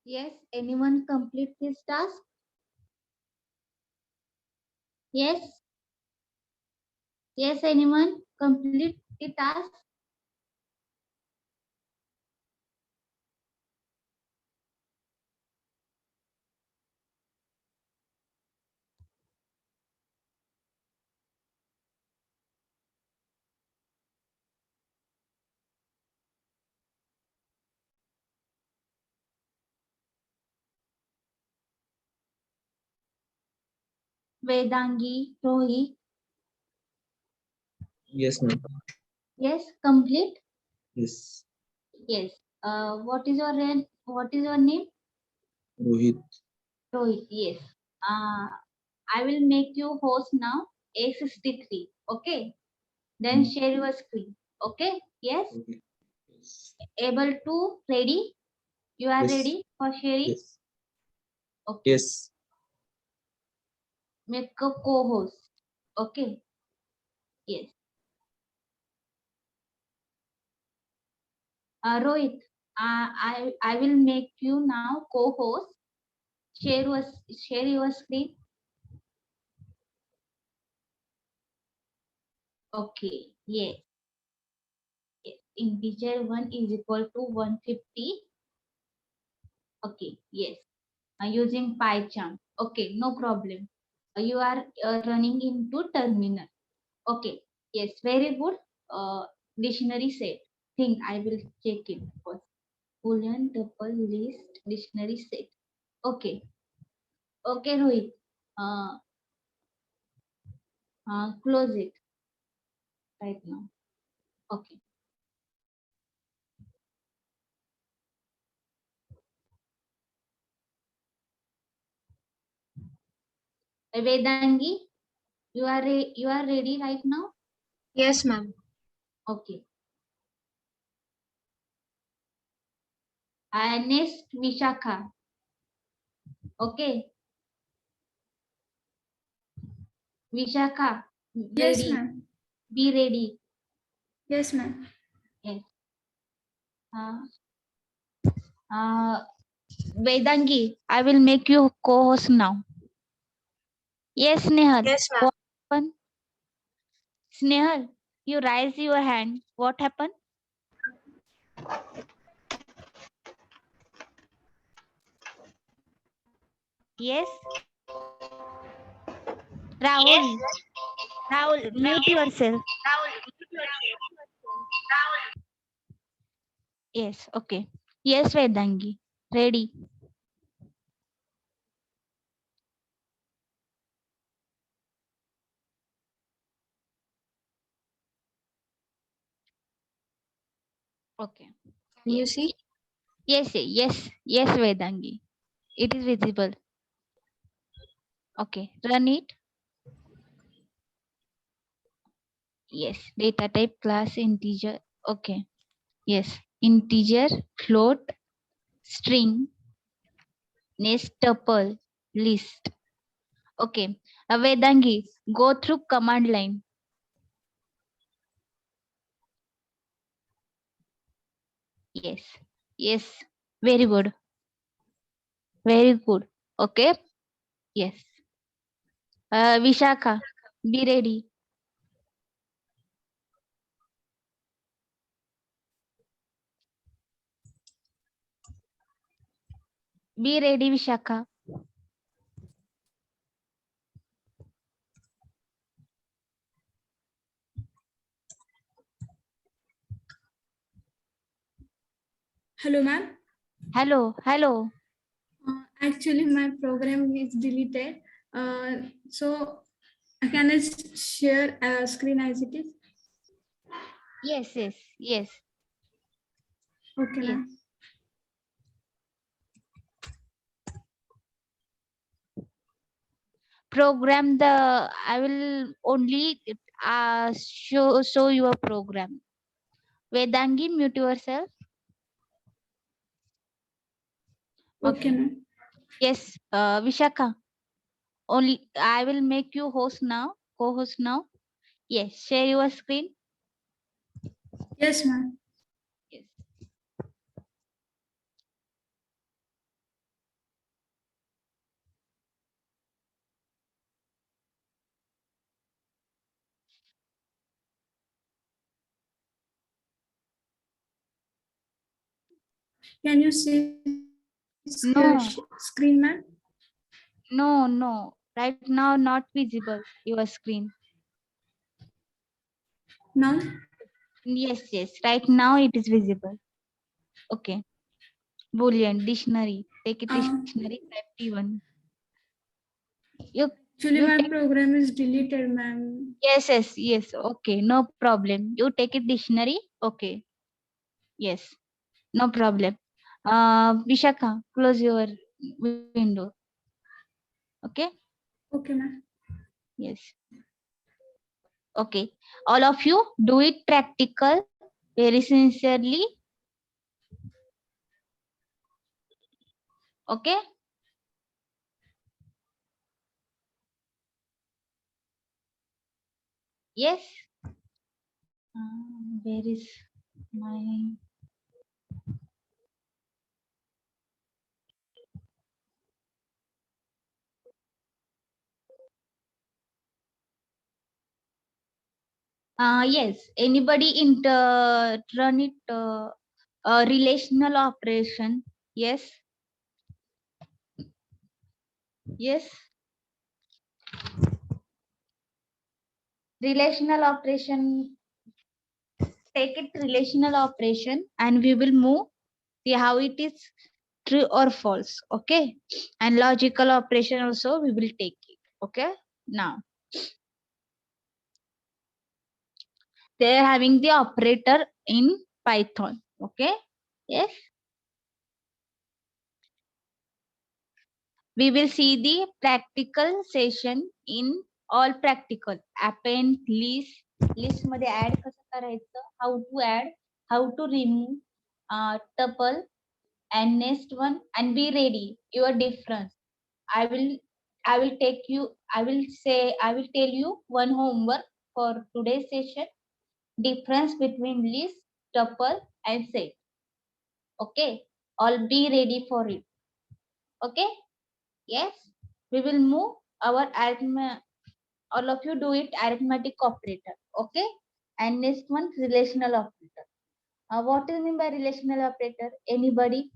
Speaker 1: Yes, anyone complete this task? Yes, yes, anyone complete the task? Vedangi, Rohit,
Speaker 2: Yes, ma'am.
Speaker 1: yes, complete.
Speaker 2: Yes.
Speaker 1: Yes. What is your name? What is your name?
Speaker 2: Rohit.
Speaker 1: Rohit. Yes. I will make you host now. A63. Okay. Then share your screen. Okay. Yes.
Speaker 2: Okay. Yes.
Speaker 1: Able to ready? You are
Speaker 2: Yes.
Speaker 1: ready for sharing?
Speaker 2: Yes.
Speaker 1: Okay.
Speaker 2: Yes.
Speaker 1: Make a co-host. Okay. Yes. Rohit. I will make you now co-host. Share your screen. Okay. Yes. Yes. Integer 1 is equal to 150. Okay. Yes. Using PyCharm. Okay. No problem. You are running into terminal. Okay. Yes. Very good. Dictionary set. Think I will check it first. Boolean tuple list dictionary set. Okay. Okay, Rohit. Uh, close it right now. Okay. Vedangi, you are ready right now?
Speaker 3: Yes, ma'am.
Speaker 1: Okay. Next, Vishakha. Okay. Vishakha,
Speaker 4: Yes,
Speaker 1: ready.
Speaker 4: ma'am.
Speaker 1: Be ready.
Speaker 4: Yes, ma'am.
Speaker 1: Yes. Uh, Vedangi, I will make you co-host now. Yes, Snehal.
Speaker 3: Yes, ma'am.
Speaker 1: What happened? Snehal, you raise your hand. What happened? Yes. Rahul, Rahul, mute yourself. Yes, okay. Yes, Vedangi. Ready. Okay.
Speaker 3: Can you see?
Speaker 1: Yes, Vedangi. It is visible. Okay, run it. Yes, data type class integer. Okay. Yes, integer, float, string, nest tuple, list. Okay. Vedangi, go through command line. Yes. Yes. Very good. Very good. Okay. Yes. Vishakha, be ready. Be ready, Vishakha.
Speaker 4: Hello, ma'am.
Speaker 1: Hello.
Speaker 4: Actually, my program is deleted. So can I share a screen as it is?
Speaker 1: Yes.
Speaker 4: Okay,
Speaker 1: Yes.
Speaker 4: ma'am.
Speaker 1: Program I will only show your program. Vedangi, mute yourself.
Speaker 4: Okay, ma'am.
Speaker 1: Yes, Vishaka. Only I will make you host now. Co-host now. Yes. Share your screen.
Speaker 4: Yes, ma'am.
Speaker 1: Yes.
Speaker 4: Can you see
Speaker 1: No.
Speaker 4: screen, ma'am?
Speaker 1: No. Right now, not visible your screen.
Speaker 4: Now?
Speaker 1: Yes. Right now it is visible. Okay. Boolean dictionary. Take it
Speaker 4: Uh,
Speaker 1: dictionary. Type T1. You
Speaker 4: Actually,
Speaker 1: you
Speaker 4: my
Speaker 1: take.
Speaker 4: program is deleted, ma'am.
Speaker 1: Yes. Okay. No problem. You take it dictionary. Okay. Yes. No problem. Vishaka, close your window. Okay.
Speaker 4: Okay, ma'am.
Speaker 1: Yes. Okay. All of you do it practical very sincerely. Okay. Yes. Where is my? Yes. Anybody run it relational operation? Yes. Yes. Relational operation. Take it relational operation, and we will move. See how it is true or false. Okay. And logical operation also we will take it. Okay. Now they are having the operator in Python. Okay. Yes. We will see the practical session in all practical. Append, list मध्ये add कसं करायचं, how to add, how to remove, tuple, and next one, and be ready your difference. I will tell you one homework for today's session. Difference between list, tuple, and set. Okay. All be ready for it. Okay. Yes. We will move our all of you do it arithmetic operator. Okay. And next one relational operator. What is mean by relational operator? Anybody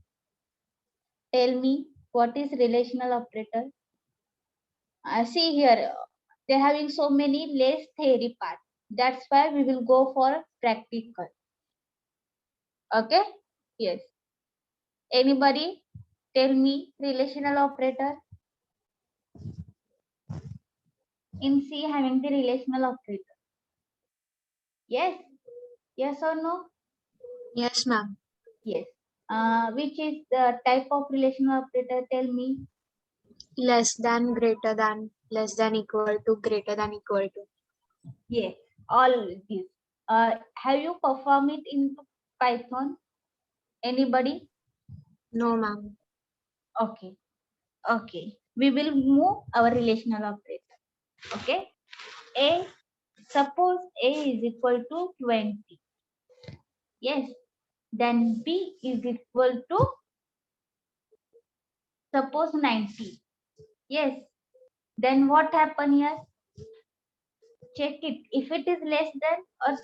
Speaker 1: tell me what is relational operator? See here, they're having so many less theory part. That's why we will go for practical. Okay. Yes. Anybody tell me relational operator? In C having the relational operator. Yes. Yes or no?
Speaker 3: Yes, ma'am.
Speaker 1: Yes. Which is the type of relational operator? Tell me.
Speaker 3: Less than, greater than, less than equal to, greater than equal to.
Speaker 1: Yes. All these. Have you performed it in Python? Anybody?
Speaker 3: No, ma'am.
Speaker 1: Okay. Okay. We will move our relational operator. Okay. A. Suppose A is equal to 20. Yes. Then B is equal to suppose 90. Yes. Then what happen here? Check it. If it is less than or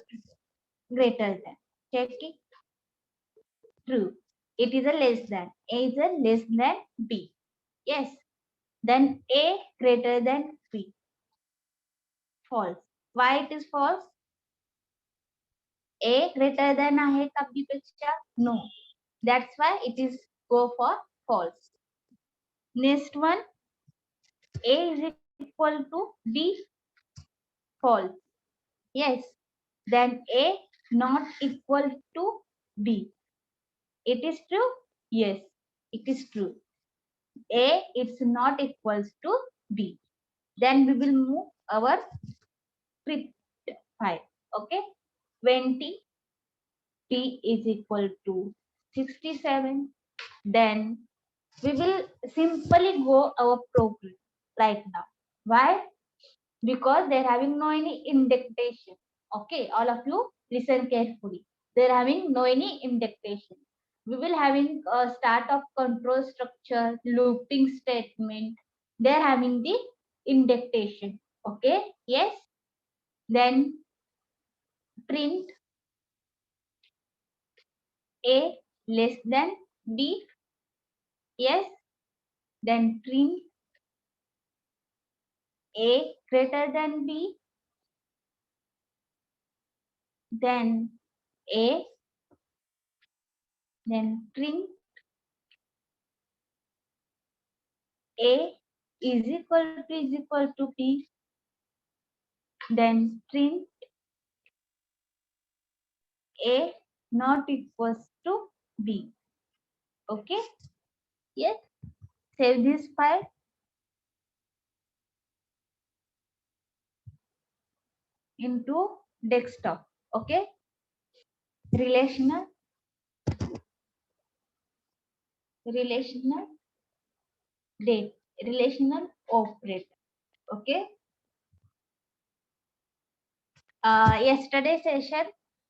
Speaker 1: greater than. Check it. True. It is a less than. A is a less than B. Yes. Then A greater than B. False. Why it is false? A greater than आहे का B पेक्षा? No. That's why it is go for false. Next one. A is equal to B. False. Yes. Then A not equal to B. It is true? Yes. It is true. A it's not equals to B. Then we will move our script file. Okay. 20 T is equal to 67. Then we will simply go our program right now. Why? Because they're having no any indentation. Okay, all of you listen carefully. They're having no any indentation. We will having a start of control structure, looping statement. They're having the indentation. Okay, yes. Then print A less than B. Yes. Then print A greater than B. Then A. Then print A is equal to B. Then print A not equals to B. Okay. Yes. Save this file. Into desktop. Okay. Relational date, relational operator. Okay. Yesterday session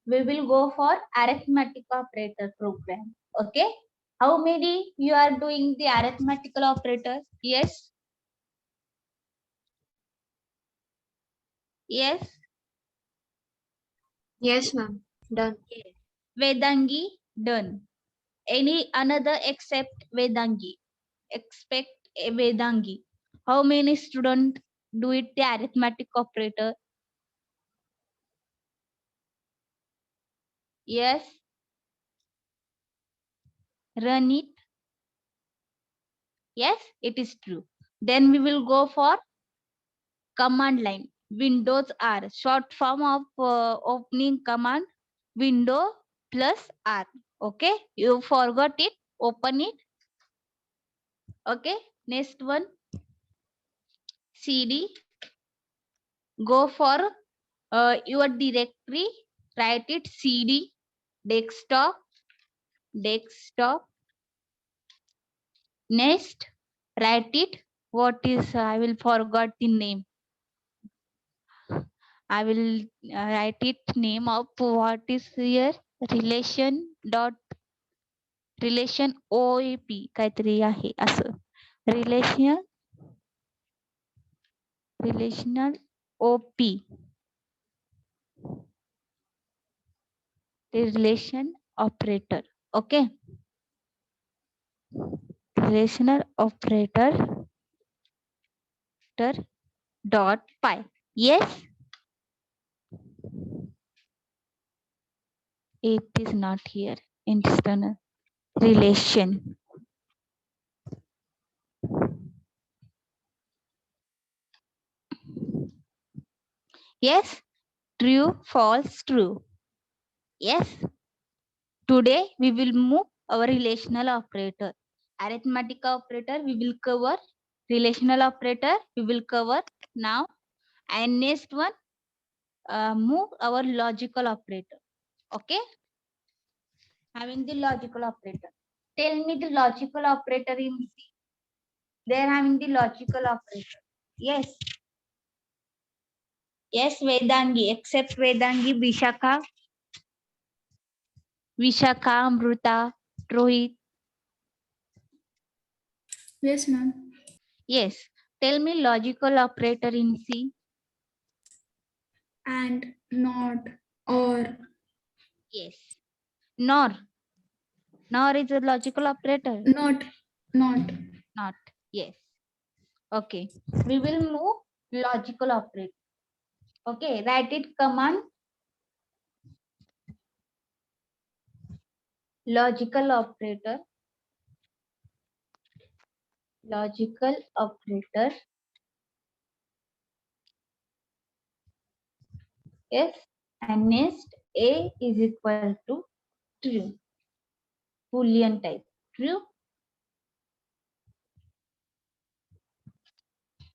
Speaker 1: we will go for arithmetic operator program. Okay. How many you are doing the arithmetical operators? Yes. Yes.
Speaker 3: Yes, ma'am. Done.
Speaker 1: Vedangi done. Any another except Vedangi? Expect a Vedangi. How many students do it the arithmetic operator? Yes. Run it. Yes, it is true. Then we will go for command line. Windows R, short form of opening command, window plus R. Okay, you forgot it, open it. Okay, next one, CD. Go for your directory, write it CD, desktop. Next, write it. What is, I will forgot the name. I will write it name of what is here relation OAP काहीतरी आहे असं relational OP relation operator. Okay, relational operator dot py. Yes, it is not here. Internal relation. Yes, true, false, true. Yes. Today we will move our relational operator. Arithmetic operator we will cover. Relational operator we will cover now. And next one, move our logical operator. Okay. Having the logical operator. Tell me the logical operator in C. They are having the logical operator. Yes. Yes, Vedangi. Except Vedangi, Vishakha, Amruta, Rohit.
Speaker 4: Yes, ma'am.
Speaker 1: Yes. Tell me logical operator in C.
Speaker 4: And, not, or.
Speaker 1: Yes. Nor. Nor is a logical operator.
Speaker 4: Not.
Speaker 1: Not. Yes. Okay. We will move logical operator. Okay. Write it command. Logical operator. Logical operator. Yes. And next A is equal to true. Boolean type. True.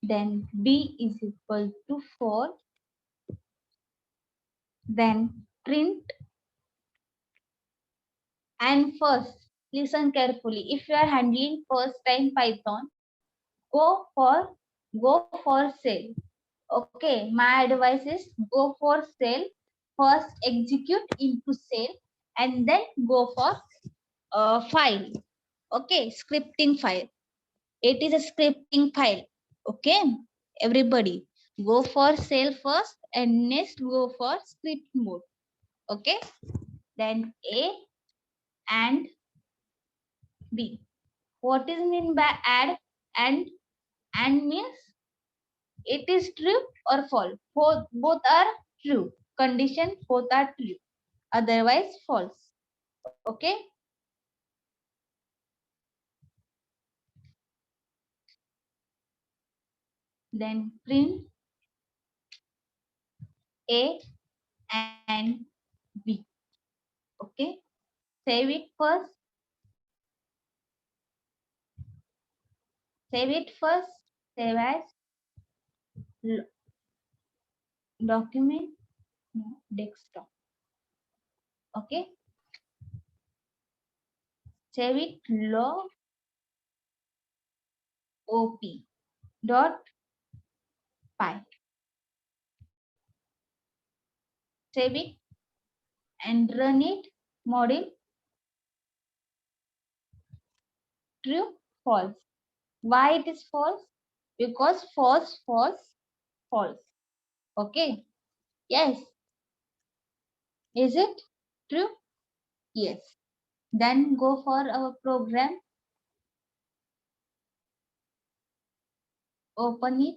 Speaker 1: Then B is equal to 4. Then print. And first, listen carefully. If you are handling first time Python, go for sale. Okay, my advice is go for sale. First execute into sale and then go for file. Okay, scripting file. It is a scripting file. Okay, everybody go for sale first and next go for script mode. Okay, then A and B. What is mean by add and means it is true or false? Both are true. Condition both are true. Otherwise false. Okay. Then print A and B. Okay. Save it first. Save it first. Save as document, no, desktop. Okay. Save it log op dot py. Save it and run it. Model true, false. Why it is false? Because false, false, false. Okay. Yes. Is it true? Yes. Then go for our program. Open it.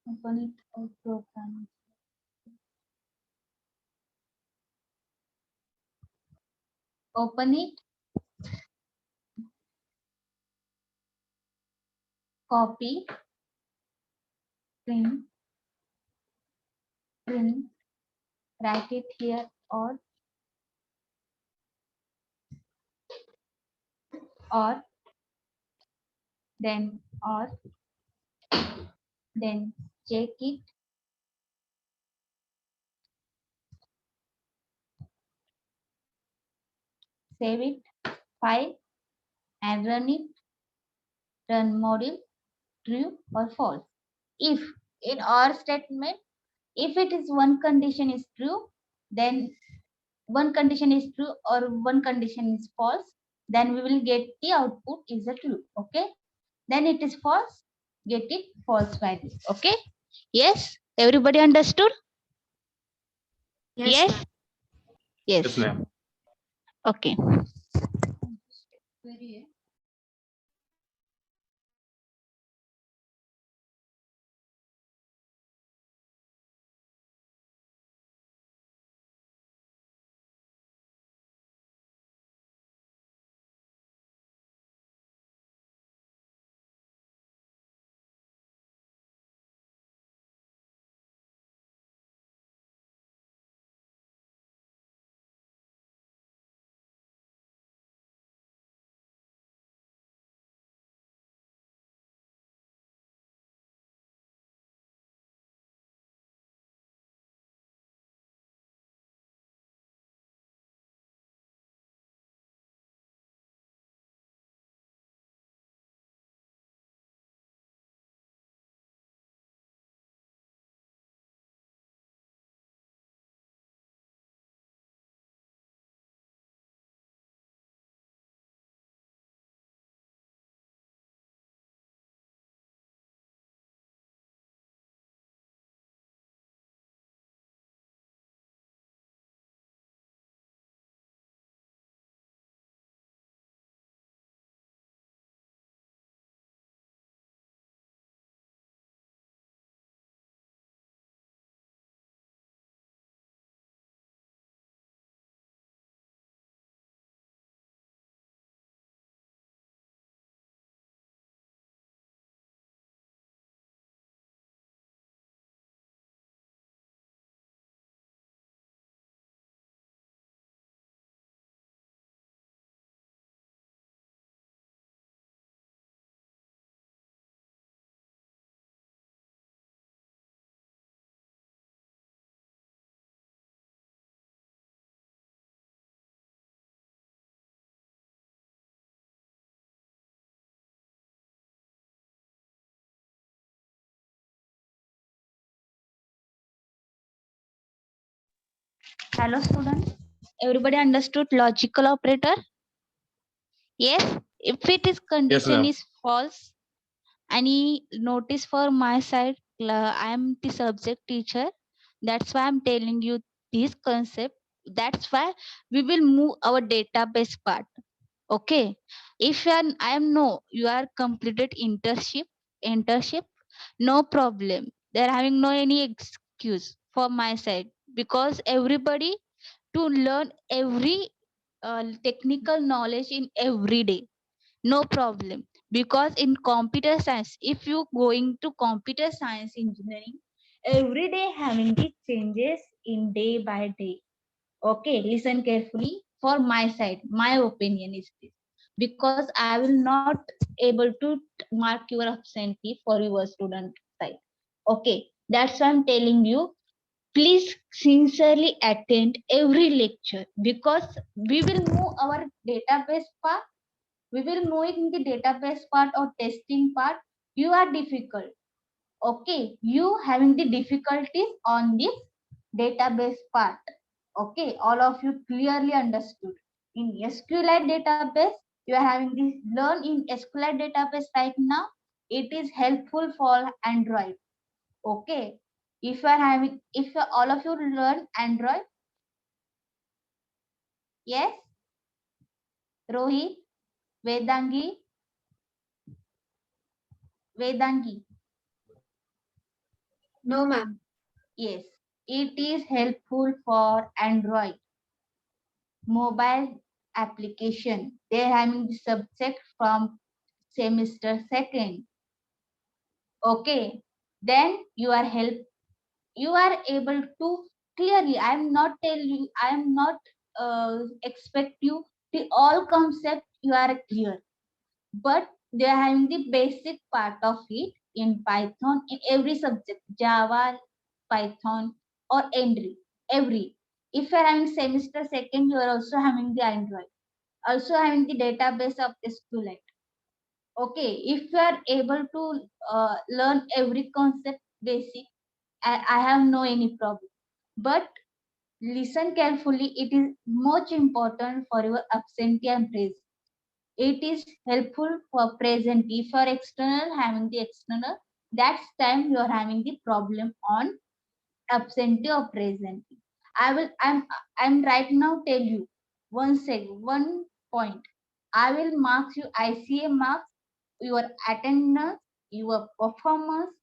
Speaker 1: Open it. Our program. Open it. Copy. Print. Write it here or then check it. Save it file and run it. Run module true or false. If in our statement, if it is one condition is true, then one condition is true or one condition is false, then we will get the output is a true. Okay. Then it is false, get it false value. Okay. Yes. Everybody understood? Yes.
Speaker 3: ma'am.
Speaker 1: Yes.
Speaker 2: ma'am.
Speaker 1: Okay. Hello students. Everybody understood logical operator? Yes. If it is condition
Speaker 2: ma'am.
Speaker 1: is false, any notice for my side? I am the subject teacher. That's why I'm telling you this concept. That's why we will move our database part. Okay. If you are, I am no, you are completed internship, no problem. They're having no any excuse for my side, because everybody to learn every technical knowledge in every day, no problem. Because in computer science, if you going to computer science engineering, every day having the changes in day by day. Okay, listen carefully. For my side, my opinion is this, because I will not able to mark your absentee for your student side. Okay, that's why I'm telling you, please sincerely attend every lecture, because we will move our database part. We will move it in the database part or testing part. You are difficult. Okay, you having the difficulties on this database part. Okay, all of you clearly understood. In SQLite database, you are having this learn in SQLite database right now. It is helpful for Android. Okay, if you are having, if all of you learn Android, yes, Rohit, Vedangi, Vedangi,
Speaker 3: No, ma'am.
Speaker 1: yes, it is helpful for Android mobile application. They are having the subject from semester second. Okay, then you are able to clearly. I am not tell you, I am not expect you the all concept you are clear, but they are having the basic part of it in Python in every subject, Java, Python, or every. If you are having semester second, you are also having the Android, also having the database of SQLite. Okay, if you are able to learn every concept basic, I have no any problem. But listen carefully, it is much important for your absentee and present. It is helpful for present. If you are external, having the external, that's time you are having the problem on absentee or present. I'm right now tell you one point. I will mark you ICA marks, your attendance, your performance.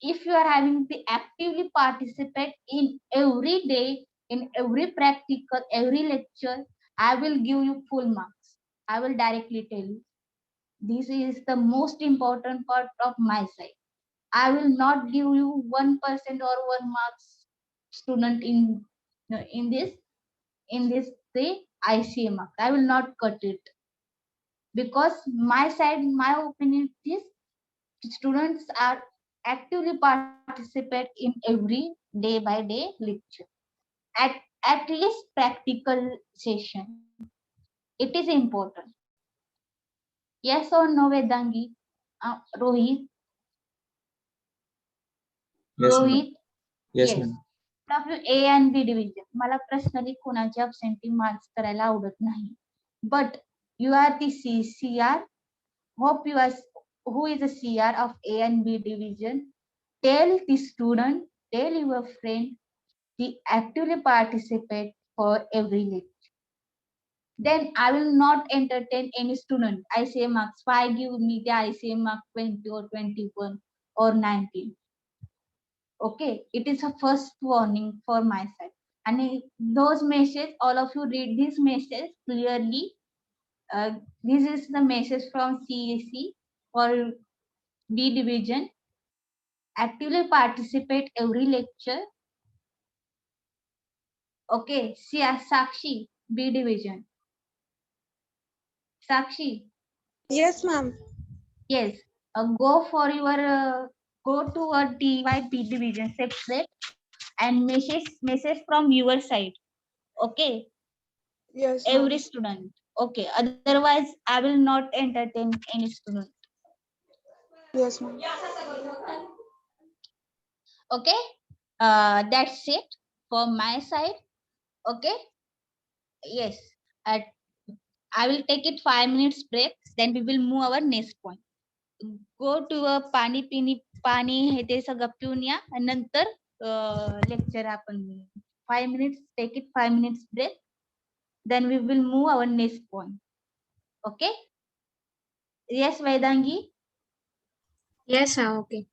Speaker 1: If you are having to actively participate in every day, in every practical, every lecture, I will give you full marks. I will directly tell you. This is the most important part of my side. I will not give you 1% or 1 marks student in this the ICA mark. I will not cut it, because my side, my opinion is students are actively participate in every day by day lecture. At at least practical session. It is important. Yes or no, Vedangi? Rohit?
Speaker 2: Yes, ma'am.
Speaker 1: Rohit?
Speaker 2: Yes,
Speaker 1: Yes.
Speaker 2: ma'am.
Speaker 1: Of A and B division, मला personally कोणाचे absentee marks करायला आवडत नाही, but you are the C R, hope you are who is a CR of A and B division. Tell the student, tell your friend, to actively participate for every lecture. Then I will not entertain any student. ICA marks 5, give me the ICA mark 20 or 21 or 19. Okay, it is a first warning for my side. And those messages, all of you read this message clearly. This is the message from CAC for B division. Actively participate every lecture. Okay, Sakshi, B division. Sakshi,
Speaker 5: Yes, ma'am.
Speaker 1: yes. Go for your go to a TYP division separate and message from your side. Okay,
Speaker 5: Yes,
Speaker 1: every
Speaker 5: ma'am.
Speaker 1: student. Okay, otherwise I will not entertain any student.
Speaker 5: Yes, ma'am.
Speaker 1: Okay, that's it for my side. Okay, yes. At I will take it 5 minutes break. Then we will move our next point. Go to a Pani पाणी हे ते सगळं पिऊन या आणि नंतर lecture आपण 5 minutes, take it 5 minutes break, then we will move our next point. Okay, yes Vedangi.
Speaker 3: Yes, ma'am. Okay.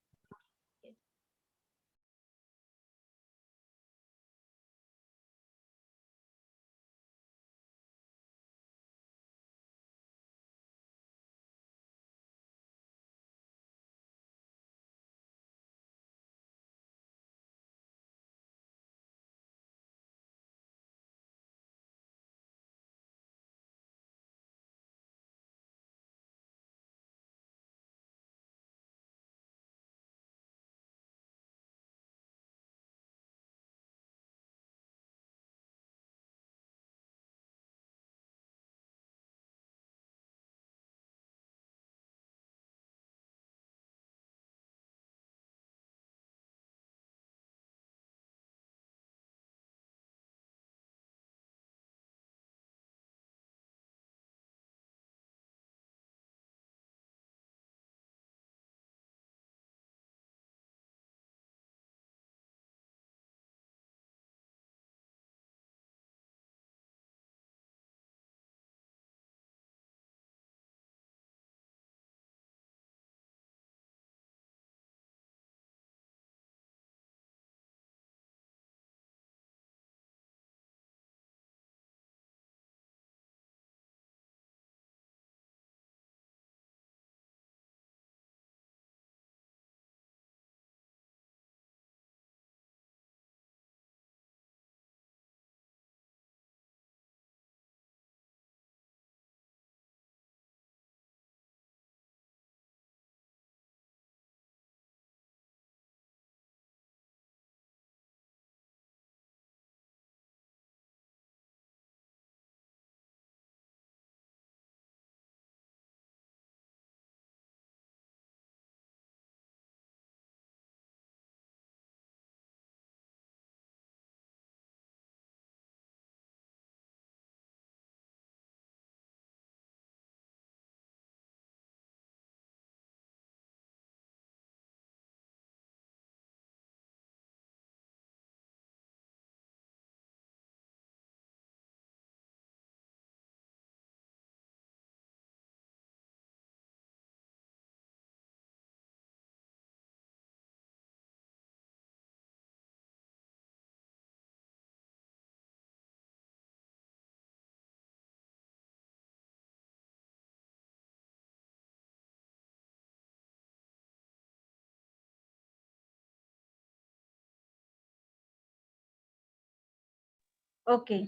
Speaker 1: Okay.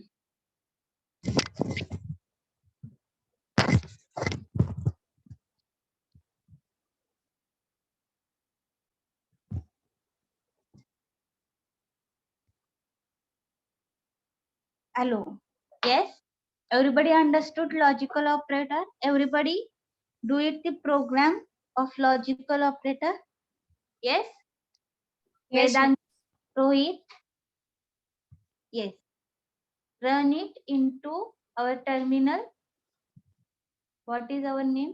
Speaker 1: Hello. Yes. Everybody understood logical operator? Everybody do it the program of logical operator? Yes.
Speaker 3: Yes, ma'am.
Speaker 1: Vedant, Rohit. Yes. Run it into our terminal. What is our name?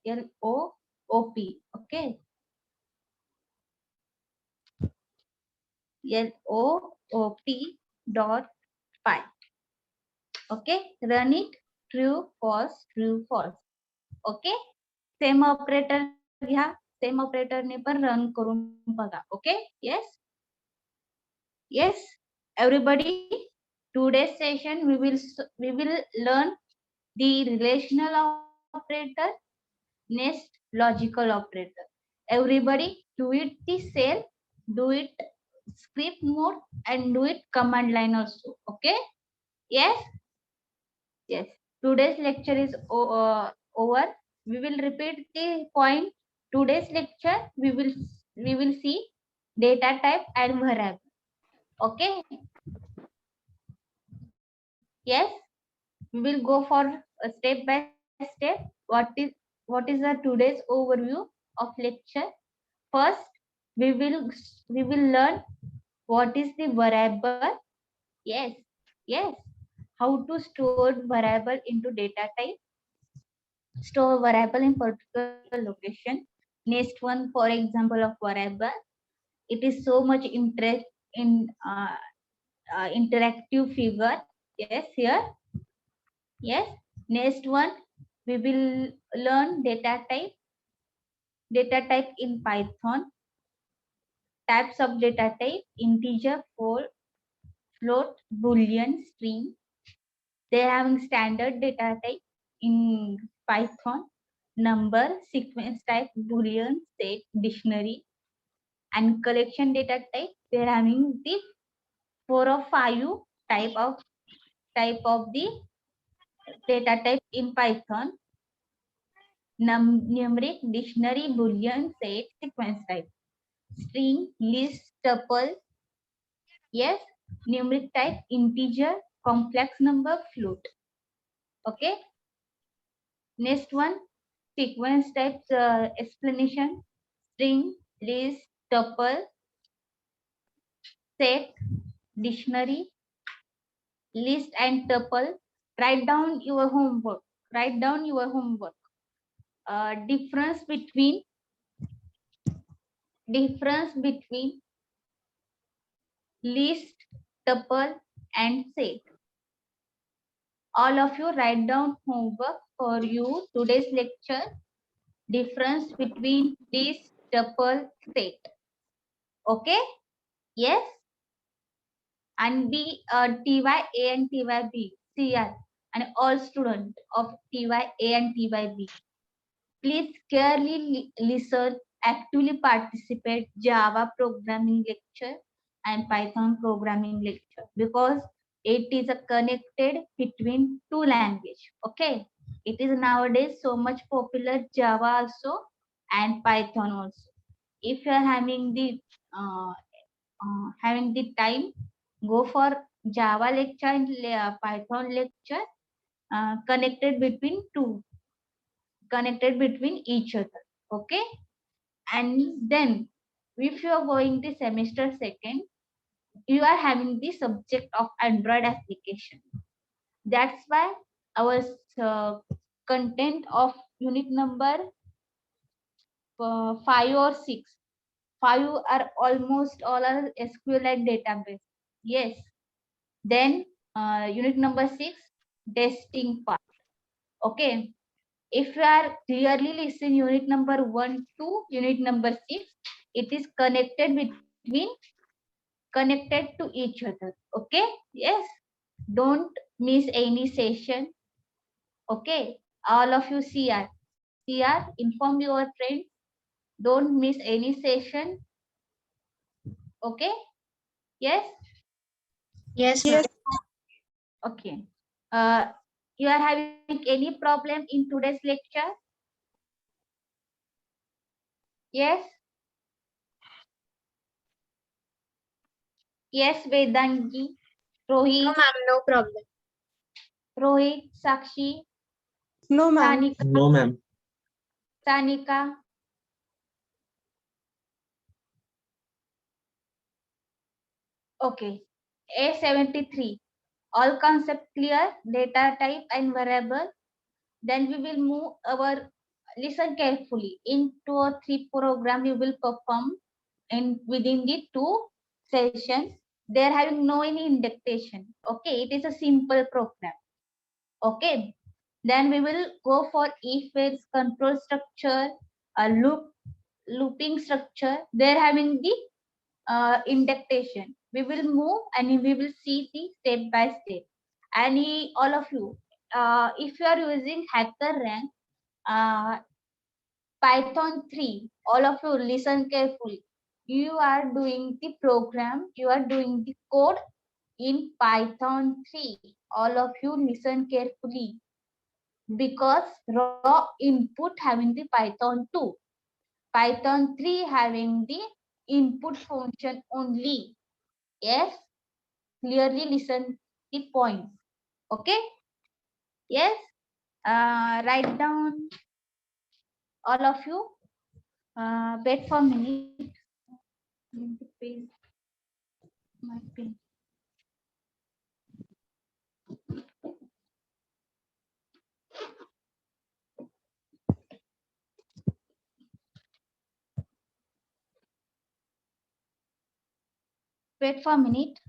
Speaker 1: LOOP. Okay. LOOP.py. Okay. Run it. True, false, true, false. Okay. Same operator घ्या, same ऑपरेटरने पण run करून बघा. Okay. Yes yes everybody, today's session we will learn the relational operator, next logical operator. Everybody do it the cell, do it script mode and do it command line also. Okay. Yes. Yes, today's lecture is over. We will repeat the point. Today's lecture we will see data type and variable. Okay. Yes, we will go for a step by step. What is the today's overview of lecture? First, we will learn what is the variable. Yes, yes. How to store variable into data type, store variable in particular location, Next one, for example of variable. It is so much interest in interactive figure. Yes, here. Yes. Next one, we will learn data type. Data type in Python. Types of data type: integer, float, boolean, string. They are having standard data type in Python: number, sequence type, boolean, set, dictionary. And collection data type, they are having the 4 or 5 type of the data type in Python: numeric, dictionary, boolean, set, sequence type. String, list, tuple. Yes. Numeric type: integer, complex number, float. Okay. Next one, sequence types explanation: string, list, tuple, set, dictionary. List and tuple. Write down your homework. Write down your homework. Difference between list, tuple, and set. All of you write down homework for you today's lecture. Difference between list, tuple, set. Okay? Yes? And B, TY A and TY B, CR, and all students of TY A and TY B. Please carefully listen, actively participate Java programming lecture and Python programming lecture, because it is a connected between two language. Okay, it is nowadays so much popular, Java also and Python also. If you are having the time, go for Java lecture and Python lecture, connected between each other. Okay. And then if you are going the semester second, you are having the subject of Android application. That's why our content of unit number 5 or 6, 5 are almost all are SQLite database. Yes. Then unit number 6, testing part. Okay. If you are clearly listening unit number 1 to unit number 6, it is connected to each other. Okay. Yes. Don't miss any session. Okay. All of you CR, inform your friends. Don't miss any session. Okay. Yes.
Speaker 3: Yes, ma'am.
Speaker 5: Yes.
Speaker 1: Okay. You are having any problem in today's lecture? Yes. Yes, Vedangi,
Speaker 3: No,
Speaker 1: Rohit,
Speaker 3: ma'am, no problem.
Speaker 1: Sakshi,
Speaker 5: No, ma'am.
Speaker 1: Sanika,
Speaker 2: No, ma'am.
Speaker 1: Sanika. Okay. A73. All concept clear, data type and variable. Then we will move our, listen carefully. In 2 or 3 program you will perform in within the 2 sessions. They are having no any indexation. Okay, it is a simple program. Okay. Then we will go for if else, control structure, a looping structure. They're having the indexation. We will move and we will see the step by step. And all of you, if you are using HackerRank, Python 3, all of you listen carefully. You are doing the program, you are doing the code in Python 3. All of you listen carefully, because raw input having the Python 2. Python 3 having the input function only. Yes, clearly listen the points. Okay. Yes. Write down, all of you. Wait for a minute. My pen. wait for a minute.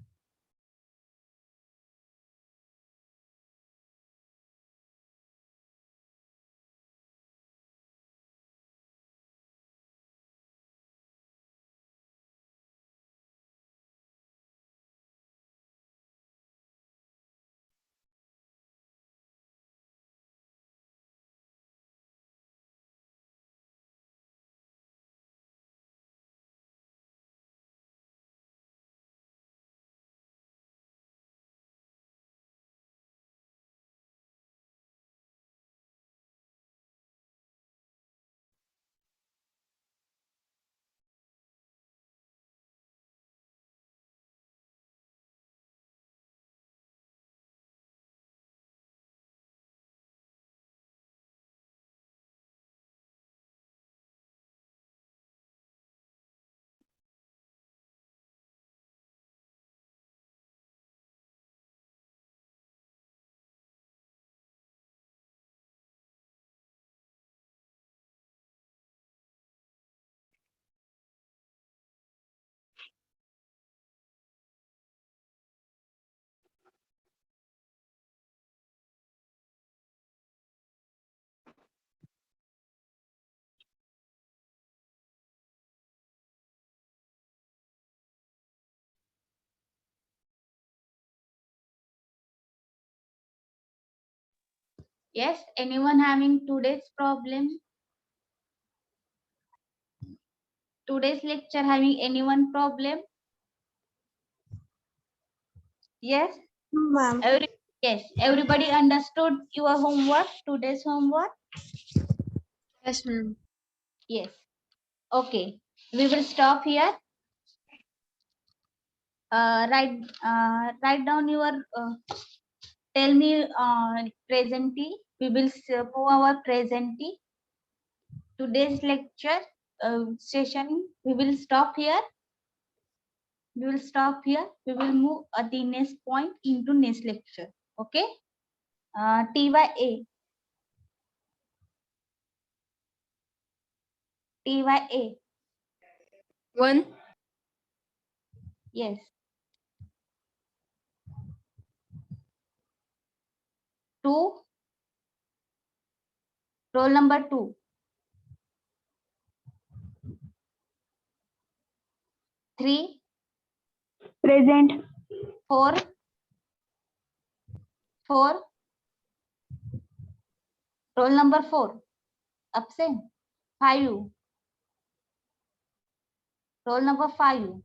Speaker 1: Yes, anyone having today's problem? Today's lecture having anyone problem? Yes,
Speaker 5: Ma'am.
Speaker 1: yes, everybody understood your homework, today's homework?
Speaker 3: Yes, ma'am.
Speaker 1: Yes. Okay, we will stop here. Write down your, tell me presenty. We will move our presenty. Today's lecture session, we will stop here. We will stop here. We will move at the next point into next lecture. Okay. TYA. TYA.
Speaker 6: 1.
Speaker 1: Yes. 2. Roll number 2. 3.
Speaker 6: Present.
Speaker 1: 4. 4. Roll number 4. Absent. 5. Roll number 5.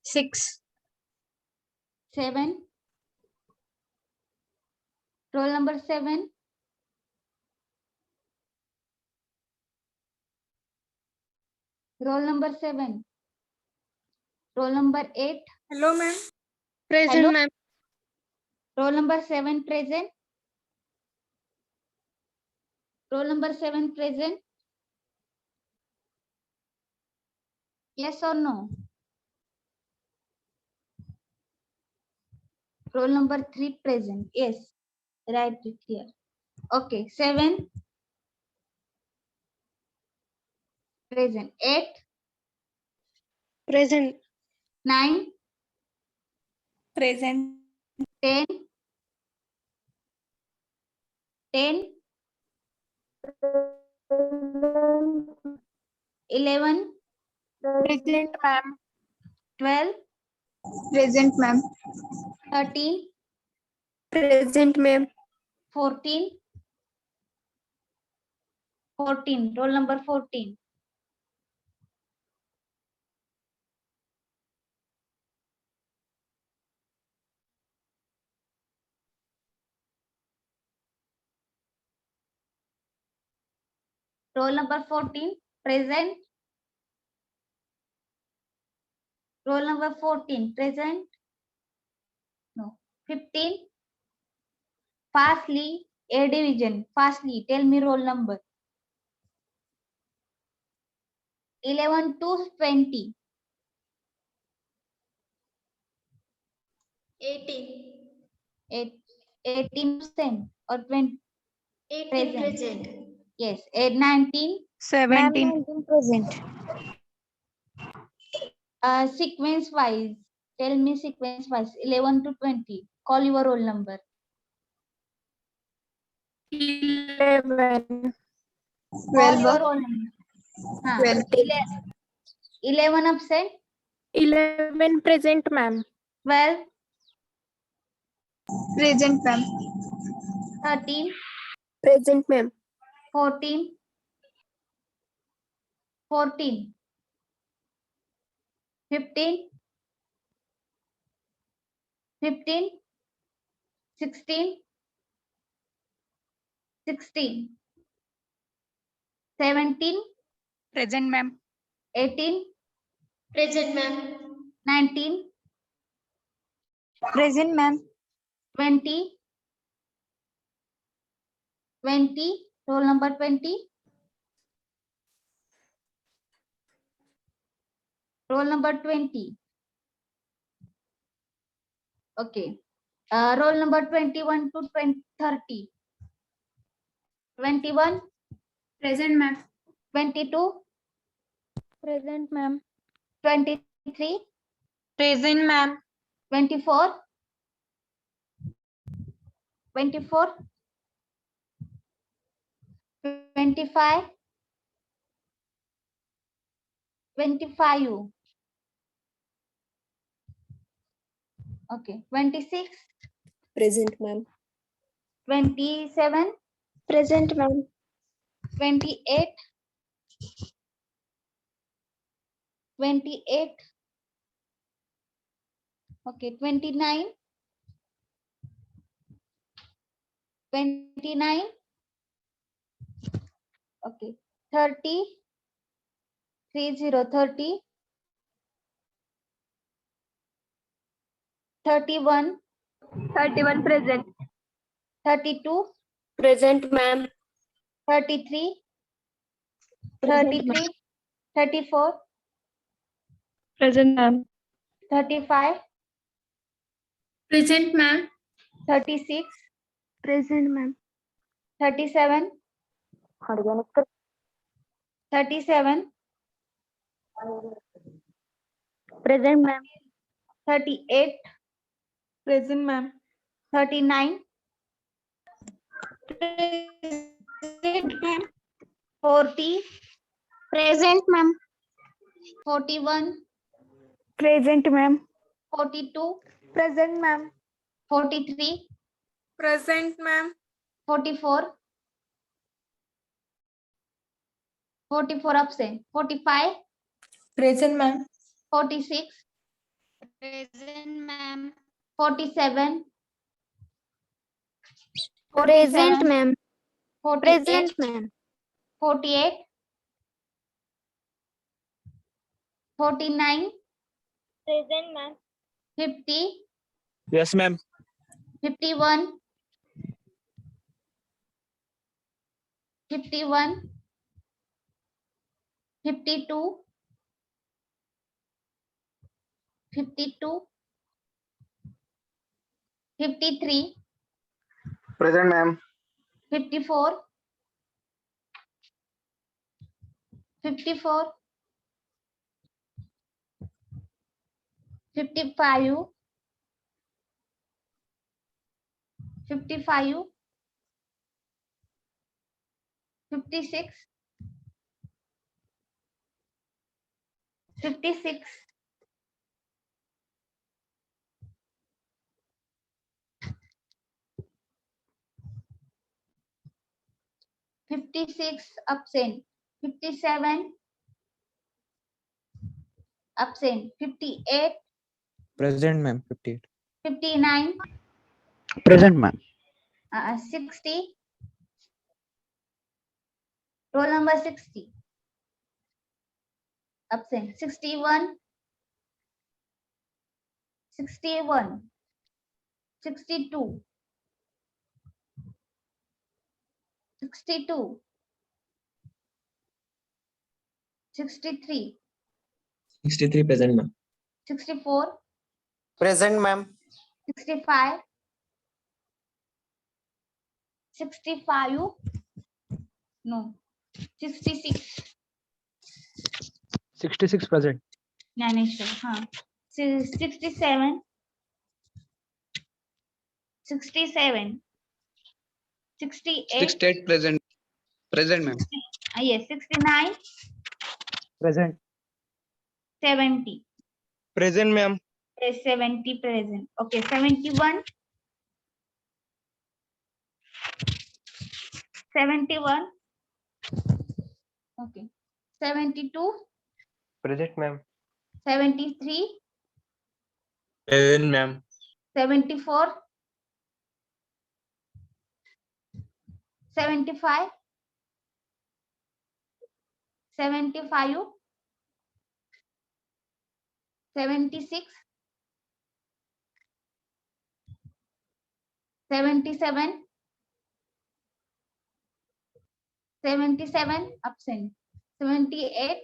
Speaker 3: 6.
Speaker 1: 7. Roll number 7. Roll number 7. Roll number 8.
Speaker 5: Hello, ma'am.
Speaker 6: Present,
Speaker 1: Hello?
Speaker 6: ma'am.
Speaker 1: Roll number 7 present. Roll number 7 present. Yes or no? Roll number 3 present. Yes. Write it here. Okay. 7 present. 8.
Speaker 6: Present.
Speaker 1: 9.
Speaker 5: Present.
Speaker 1: 10. 10. 11.
Speaker 6: Present, ma'am.
Speaker 1: 12.
Speaker 5: Present, ma'am.
Speaker 1: 13.
Speaker 6: Present, ma'am.
Speaker 1: 14. 14. Roll number 14. Roll number 14 present. Roll number 14 present. No. 15. Fastly. A division. Fastly. Tell me roll number. 11 to 20.
Speaker 3: 18.
Speaker 1: 18% or 20.
Speaker 3: 18
Speaker 1: Present.
Speaker 3: present.
Speaker 1: Yes. 19.
Speaker 6: 17.
Speaker 3: 19 present.
Speaker 1: Sequence wise. Tell me sequence wise. 11 to 20. Call your roll number.
Speaker 6: 11.
Speaker 1: Call
Speaker 5: 12.
Speaker 1: your roll number. हाँ,
Speaker 5: 12.
Speaker 1: 11 absent.
Speaker 6: 11 present, ma'am.
Speaker 1: 12,
Speaker 5: Present, ma'am.
Speaker 1: 13,
Speaker 6: Present, ma'am.
Speaker 1: 14, 14, 15, 15, 16, 16, 17,
Speaker 6: Present, ma'am.
Speaker 1: 18,
Speaker 6: Present, ma'am.
Speaker 1: 19,
Speaker 5: Present, ma'am.
Speaker 1: 20, 20, roll number 20, roll number 20. Okay. Roll number 21 to 30. 21,
Speaker 4: Present, ma'am.
Speaker 1: 22,
Speaker 6: Present, ma'am.
Speaker 1: 23,
Speaker 6: Present, ma'am.
Speaker 1: 24, 24, 25, 25. Okay. 26,
Speaker 6: Present, ma'am.
Speaker 1: 27,
Speaker 6: Present, ma'am.
Speaker 1: 28, 28. Okay. 29, 29. Okay. 30, 30, 31,
Speaker 6: 31 present.
Speaker 1: 32,
Speaker 6: Present, ma'am.
Speaker 1: 33,
Speaker 6: Present,
Speaker 1: 33, 34,
Speaker 6: Present, ma'am.
Speaker 1: 35,
Speaker 4: Present, ma'am.
Speaker 1: 36,
Speaker 6: Present, ma'am.
Speaker 1: 37, 37,
Speaker 6: Present, ma'am.
Speaker 1: 38,
Speaker 6: Present, ma'am.
Speaker 1: 39,
Speaker 6: Present, ma'am.
Speaker 1: 40,
Speaker 6: Present, ma'am.
Speaker 1: 41,
Speaker 6: Present, ma'am.
Speaker 1: 42,
Speaker 6: Present, ma'am.
Speaker 1: 43,
Speaker 6: Present, ma'am.
Speaker 1: 44, 44 absent, 45,
Speaker 6: Present, ma'am.
Speaker 1: 46,
Speaker 6: Present, ma'am.
Speaker 1: 47,
Speaker 6: Present,
Speaker 1: 47,
Speaker 6: ma'am.
Speaker 1: 48,
Speaker 6: Present, ma'am.
Speaker 1: 48, 49,
Speaker 6: Present, ma'am.
Speaker 1: 50,
Speaker 2: Yes, ma'am.
Speaker 1: 51, 51, 52, 52, 53,
Speaker 7: Present, ma'am.
Speaker 1: 54, 54, 55, 55, 56, 56, 56 absent, 57 absent, 58,
Speaker 2: Present, ma'am. 58.
Speaker 1: 59,
Speaker 7: Present, ma'am.
Speaker 1: 60, roll number 60, absent, 61, 61, 62, 62, 63,
Speaker 2: 63 present, ma'am.
Speaker 1: 64,
Speaker 7: Present, ma'am.
Speaker 1: 65, 65, no, 66.
Speaker 2: 66 present.
Speaker 1: Dnyaneshwar, हाँ. 67. 67. 68.
Speaker 8: 68 present. Present, ma'am.
Speaker 1: Yes, 69.
Speaker 2: Present.
Speaker 1: 70.
Speaker 8: Present, ma'am.
Speaker 1: Yes, 70 present. Okay, 71. 71. Okay. 72.
Speaker 8: Present, ma'am.
Speaker 1: 73.
Speaker 2: Present, ma'am.
Speaker 1: 74. 75. 75. 76. 77. 77 absent. 78.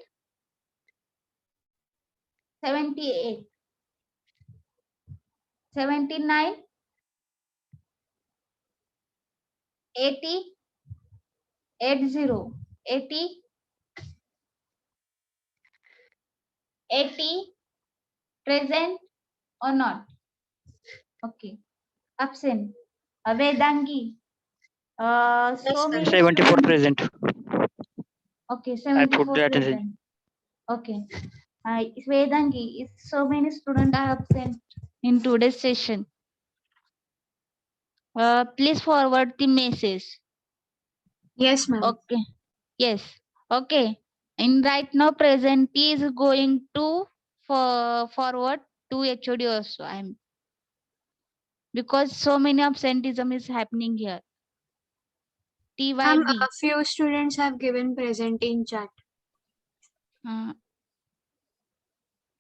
Speaker 1: 78. 79. 80. 80. 80. 80. Present or not? Okay. Absent. Vedangi. So many
Speaker 7: 74
Speaker 1: students-
Speaker 7: present.
Speaker 1: Okay,
Speaker 7: I put
Speaker 1: 74
Speaker 7: that in.
Speaker 1: present. Okay. Vedangi, is so many students are absent in today's session. Please forward the message.
Speaker 3: Yes, ma'am.
Speaker 1: Okay. Yes. Okay. And right now, present is going to forward to HOD also. Because so many absenteeism is happening here.
Speaker 3: Ma'am,
Speaker 1: TYB.
Speaker 3: a few students have given present in chat.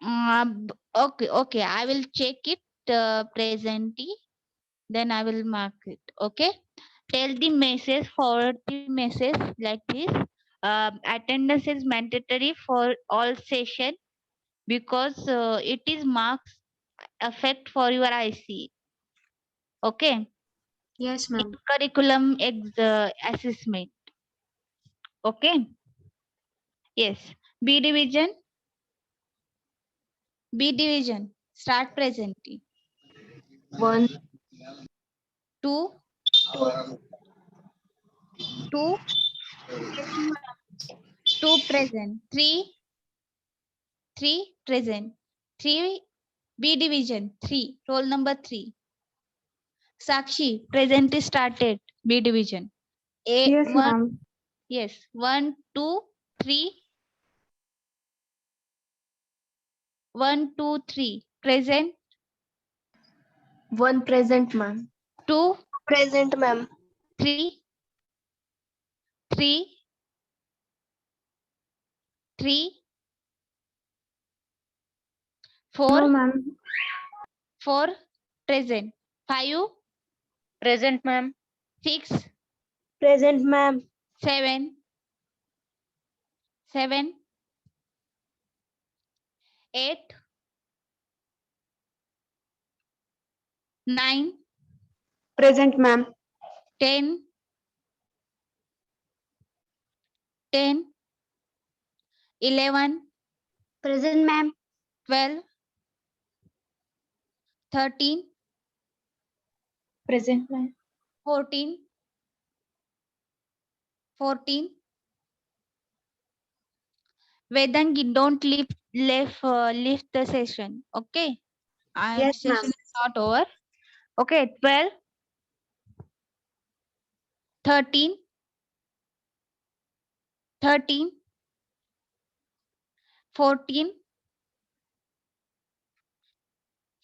Speaker 1: Okay. I will check it presently. Then I will mark it. Okay. Tell the message, forward the message like this. Attendance is mandatory for all session because it is marks affect for your IC. Okay.
Speaker 3: Yes, ma'am.
Speaker 1: Curriculum assessment. Okay. Yes. B division. B division. Start presenting.
Speaker 3: 1,
Speaker 1: 2. 2. 2 present. 3. 3 present. 3 B division. 3. Roll number 3. Sakshi, present is started. B division.
Speaker 5: Yes,
Speaker 1: 1.
Speaker 5: ma'am.
Speaker 1: Yes. 1, 2, 3. 1, 2, 3. Present.
Speaker 5: 1 present, ma'am.
Speaker 1: 2,
Speaker 5: Present, ma'am.
Speaker 1: 3. 3. 3. 4.
Speaker 5: No, ma'am.
Speaker 1: 4 present. 5.
Speaker 6: Present, ma'am.
Speaker 1: 6.
Speaker 5: Present, ma'am.
Speaker 1: 7. 7. 8. 9.
Speaker 5: Present, ma'am.
Speaker 1: 10. 10. 11.
Speaker 5: Present, ma'am.
Speaker 1: 12. 13.
Speaker 5: Present, ma'am.
Speaker 1: 14. 14. Vedangi, don't leave the session. Okay.
Speaker 5: Yes, ma'am.
Speaker 1: Session is not over. Okay. 12. 13. 13. 14.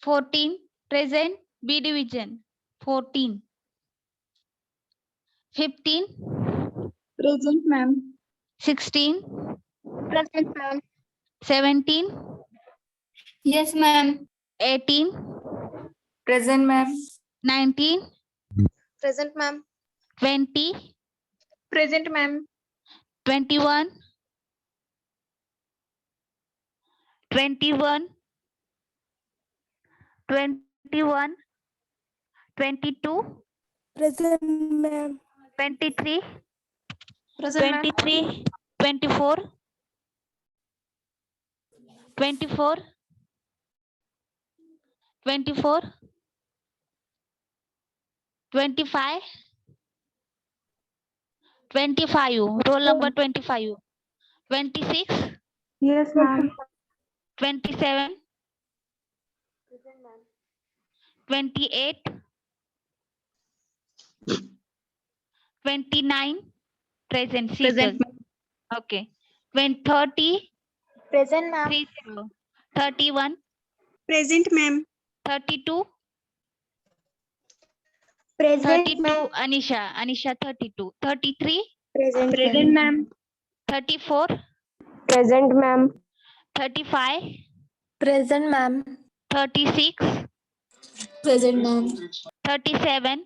Speaker 1: 14. Present. B division. 14. 15.
Speaker 5: Present, ma'am.
Speaker 1: 16.
Speaker 5: Present, ma'am.
Speaker 1: 17.
Speaker 6: Yes, ma'am.
Speaker 1: 18.
Speaker 6: Present, ma'am.
Speaker 1: 19.
Speaker 5: Present, ma'am.
Speaker 1: 20.
Speaker 5: Present, ma'am.
Speaker 1: 21. 21. 21. 22.
Speaker 5: Present, ma'am.
Speaker 1: 23.
Speaker 5: Present, ma'am.
Speaker 6: 23, 24, 24, 24, 25, 25, roll number 25, 26,
Speaker 5: Yes, ma'am.
Speaker 6: 27, 28, 29, present,
Speaker 5: Present,
Speaker 6: Seekers. Okay. 30,
Speaker 5: Present, ma'am.
Speaker 6: 30, 31,
Speaker 5: Present, ma'am.
Speaker 6: 32,
Speaker 5: Present,
Speaker 6: 32, Anisha 32, 33,
Speaker 5: Present, ma'am.
Speaker 6: 34,
Speaker 5: Present, ma'am.
Speaker 6: 35,
Speaker 5: Present, ma'am.
Speaker 6: 36,
Speaker 5: Present, ma'am.
Speaker 6: 37,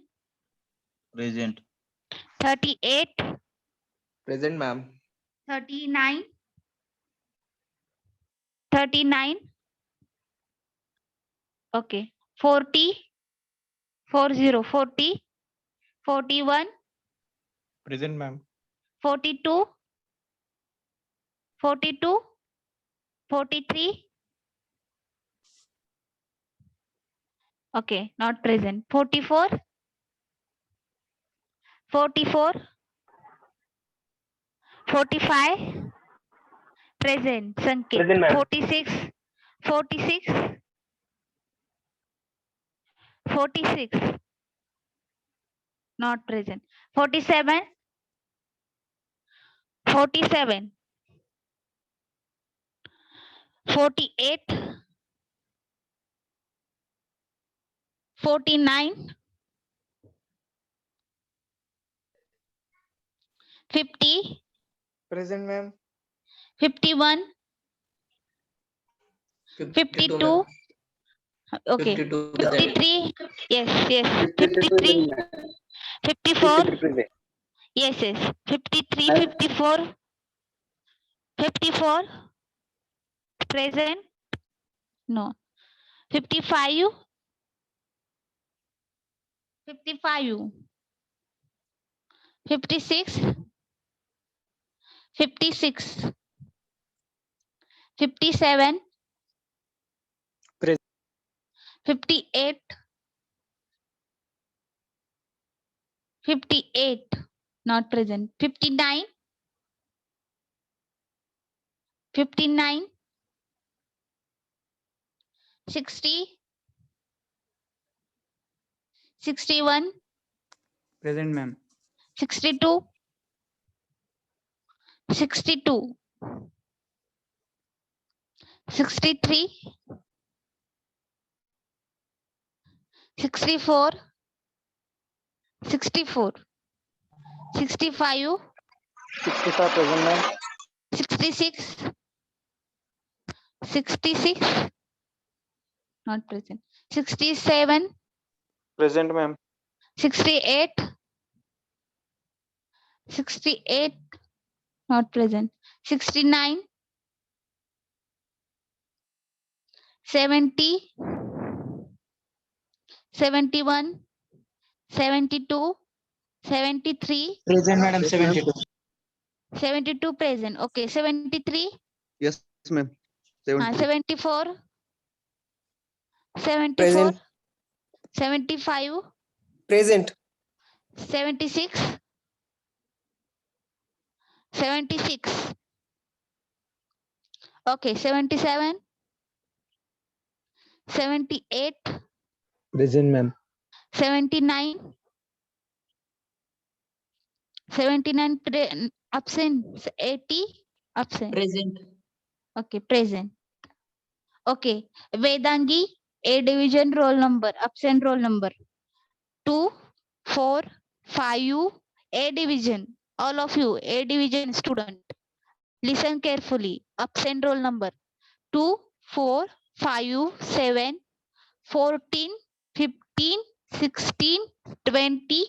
Speaker 2: Present.
Speaker 6: 38,
Speaker 8: Present, ma'am.
Speaker 6: 39, 39, okay, 40, 40, 40, 41,
Speaker 2: Present, ma'am.
Speaker 6: 42, 42, 43, okay, not present, 44, 44, 45, present, Sanket,
Speaker 8: Present, ma'am.
Speaker 6: 46, 46, 46, not present, 47, 47, 48, 49, 50,
Speaker 8: Present, ma'am.
Speaker 6: 51, 52, okay, 53, yes, 53, 54, yes, 53, 54, 54, present, no, 55, 55, 56, 56, 57,
Speaker 2: Present.
Speaker 6: 58, 58, not present, 59, 59, 60, 61,
Speaker 2: Present, ma'am.
Speaker 6: 62, 62, 63, 64, 64, 65,
Speaker 7: 65 present, ma'am.
Speaker 6: 66, 66, not present, 67,
Speaker 7: Present, ma'am.
Speaker 6: 68, 68, not present, 69, 70, 71, 72, 73,
Speaker 2: Present, madam. 72.
Speaker 6: 72 present. Okay, 73,
Speaker 8: Yes, ma'am.
Speaker 6: 74, 74,
Speaker 7: Present.
Speaker 6: 75,
Speaker 7: Present.
Speaker 6: 76, 76. Okay, 77, 78,
Speaker 2: Present, ma'am.
Speaker 6: 79, 79 absent, 80 absent.
Speaker 9: Present.
Speaker 6: Okay, present. Okay, Vedangi, A division roll number, absent roll number 2, 4, 5, A division. All of you, A division student. Listen carefully. Absent roll number 2, 4, 5, 7, 14, 15, 16, 20,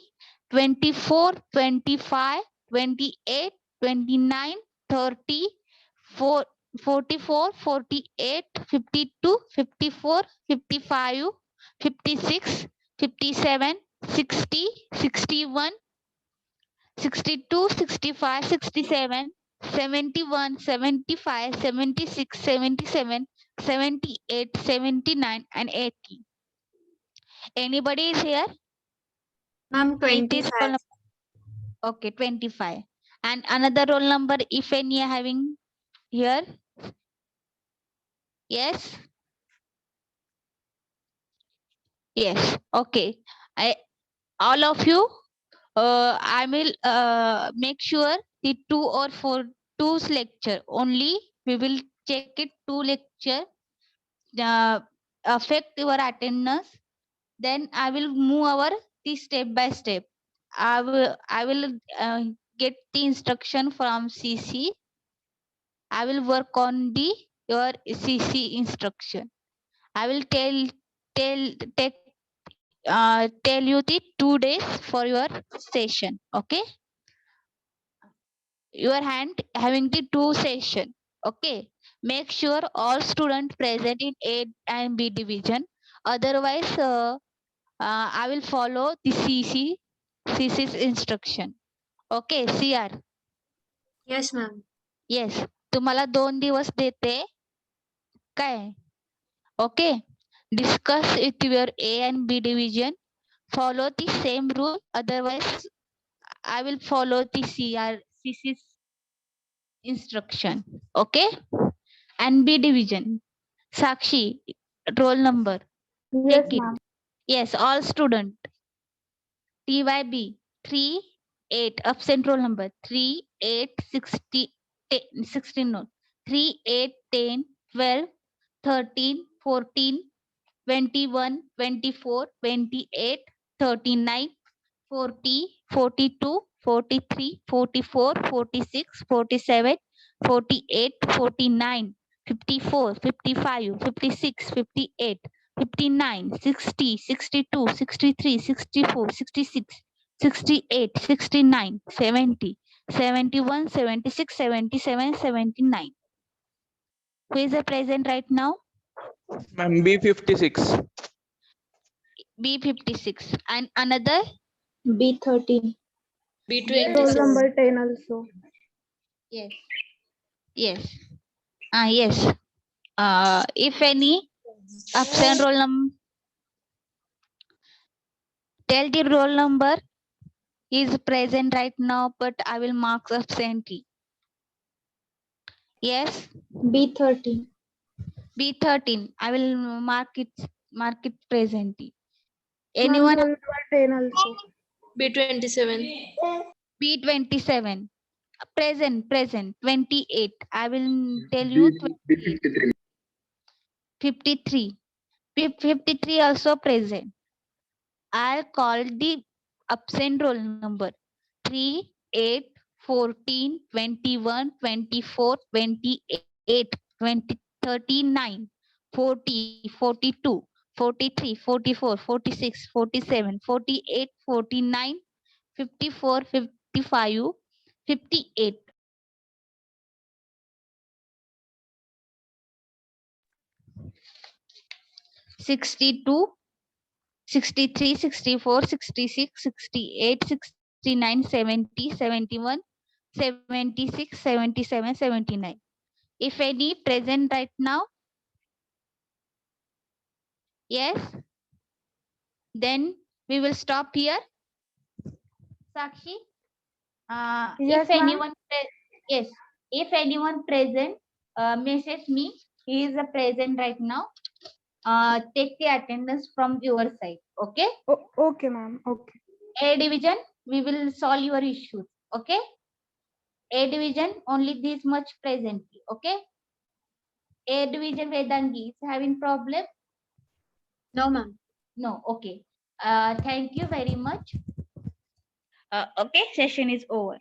Speaker 6: 24, 25, 28, 29, 30, 44, 48, 52, 54, 55, 56, 57, 60, 61, 62, 65, 67, 71, 75, 76, 77, 78, 79, and 80. Anybody is here?
Speaker 3: Ma'am,
Speaker 6: 80 roll
Speaker 3: 25.
Speaker 6: number. Okay, 25. And another roll number, if any are having here? Yes? Yes. Okay. All of you, I will make sure the 2 or 4 2's lecture only. We will check it 2 lecture affect your attendance. Then I will move our the step by step. I will get the instruction from CC. I will work on the your CC instruction. I will tell you the 2 days for your session. Okay. Your hand having the 2 session. Okay. Make sure all students present in A and B division. Otherwise, I will follow the CC's instruction. Okay, CR.
Speaker 3: Yes, ma'am.
Speaker 6: Yes. तुम्हाला 2 दिवस देते. काय? Okay. Discuss with your A and B division. Follow the same rule. Otherwise, I will follow the CC's instruction. Okay. And B division. Sakshi, roll number.
Speaker 5: Yes,
Speaker 6: Take it.
Speaker 5: ma'am.
Speaker 6: Yes, all student. TYB 3, 8. Absent roll number 3, 8, 60, 16 no. 3, 8, 10, 12, 13, 14, 21, 24, 28, 39, 40, 42, 43, 44, 46, 47, 48, 49, 54, 55, 56, 58, 59, 60, 62, 63, 64, 66, 68, 69, 70, 71, 76, 77, 79. Who is the present right now?
Speaker 2: Ma'am, B56.
Speaker 6: B56. And another?
Speaker 5: B13.
Speaker 3: B27.
Speaker 5: Roll number 10 also.
Speaker 6: Yes. Yes. Yes. If any absent roll number, tell the roll number is present right now, but I will mark absentee. Yes.
Speaker 5: B13.
Speaker 6: B13. I will mark it presentee.
Speaker 5: Ma'am,
Speaker 6: Anyone?
Speaker 5: roll number 10 also.
Speaker 3: B27.
Speaker 6: B27. Present. 28. I will tell you 28. 53. 53 also present. I'll call the absent roll number 3, 8, 14, 21, 24, 28, 20, 39, 40, 42, 43, 44, 46, 47, 48, 49, 54, 55, 58. Sixty-two, 63, 64, 66, 68, 69, 70, 71, 76, 77, 79. If any present right now? Yes? Then we will stop here. Sakshi?
Speaker 5: Yes,
Speaker 6: If
Speaker 5: ma'am.
Speaker 6: anyone, yes, if anyone present, message me. He is present right now. Take the attendance from your side. Okay?
Speaker 5: Okay, ma'am. Okay.
Speaker 6: A division, we will solve your issues. Okay? A division, only this much present. Okay? A division Vedangi is having problem?
Speaker 3: No, ma'am.
Speaker 6: No. Okay. Thank you very much. Okay, session is over.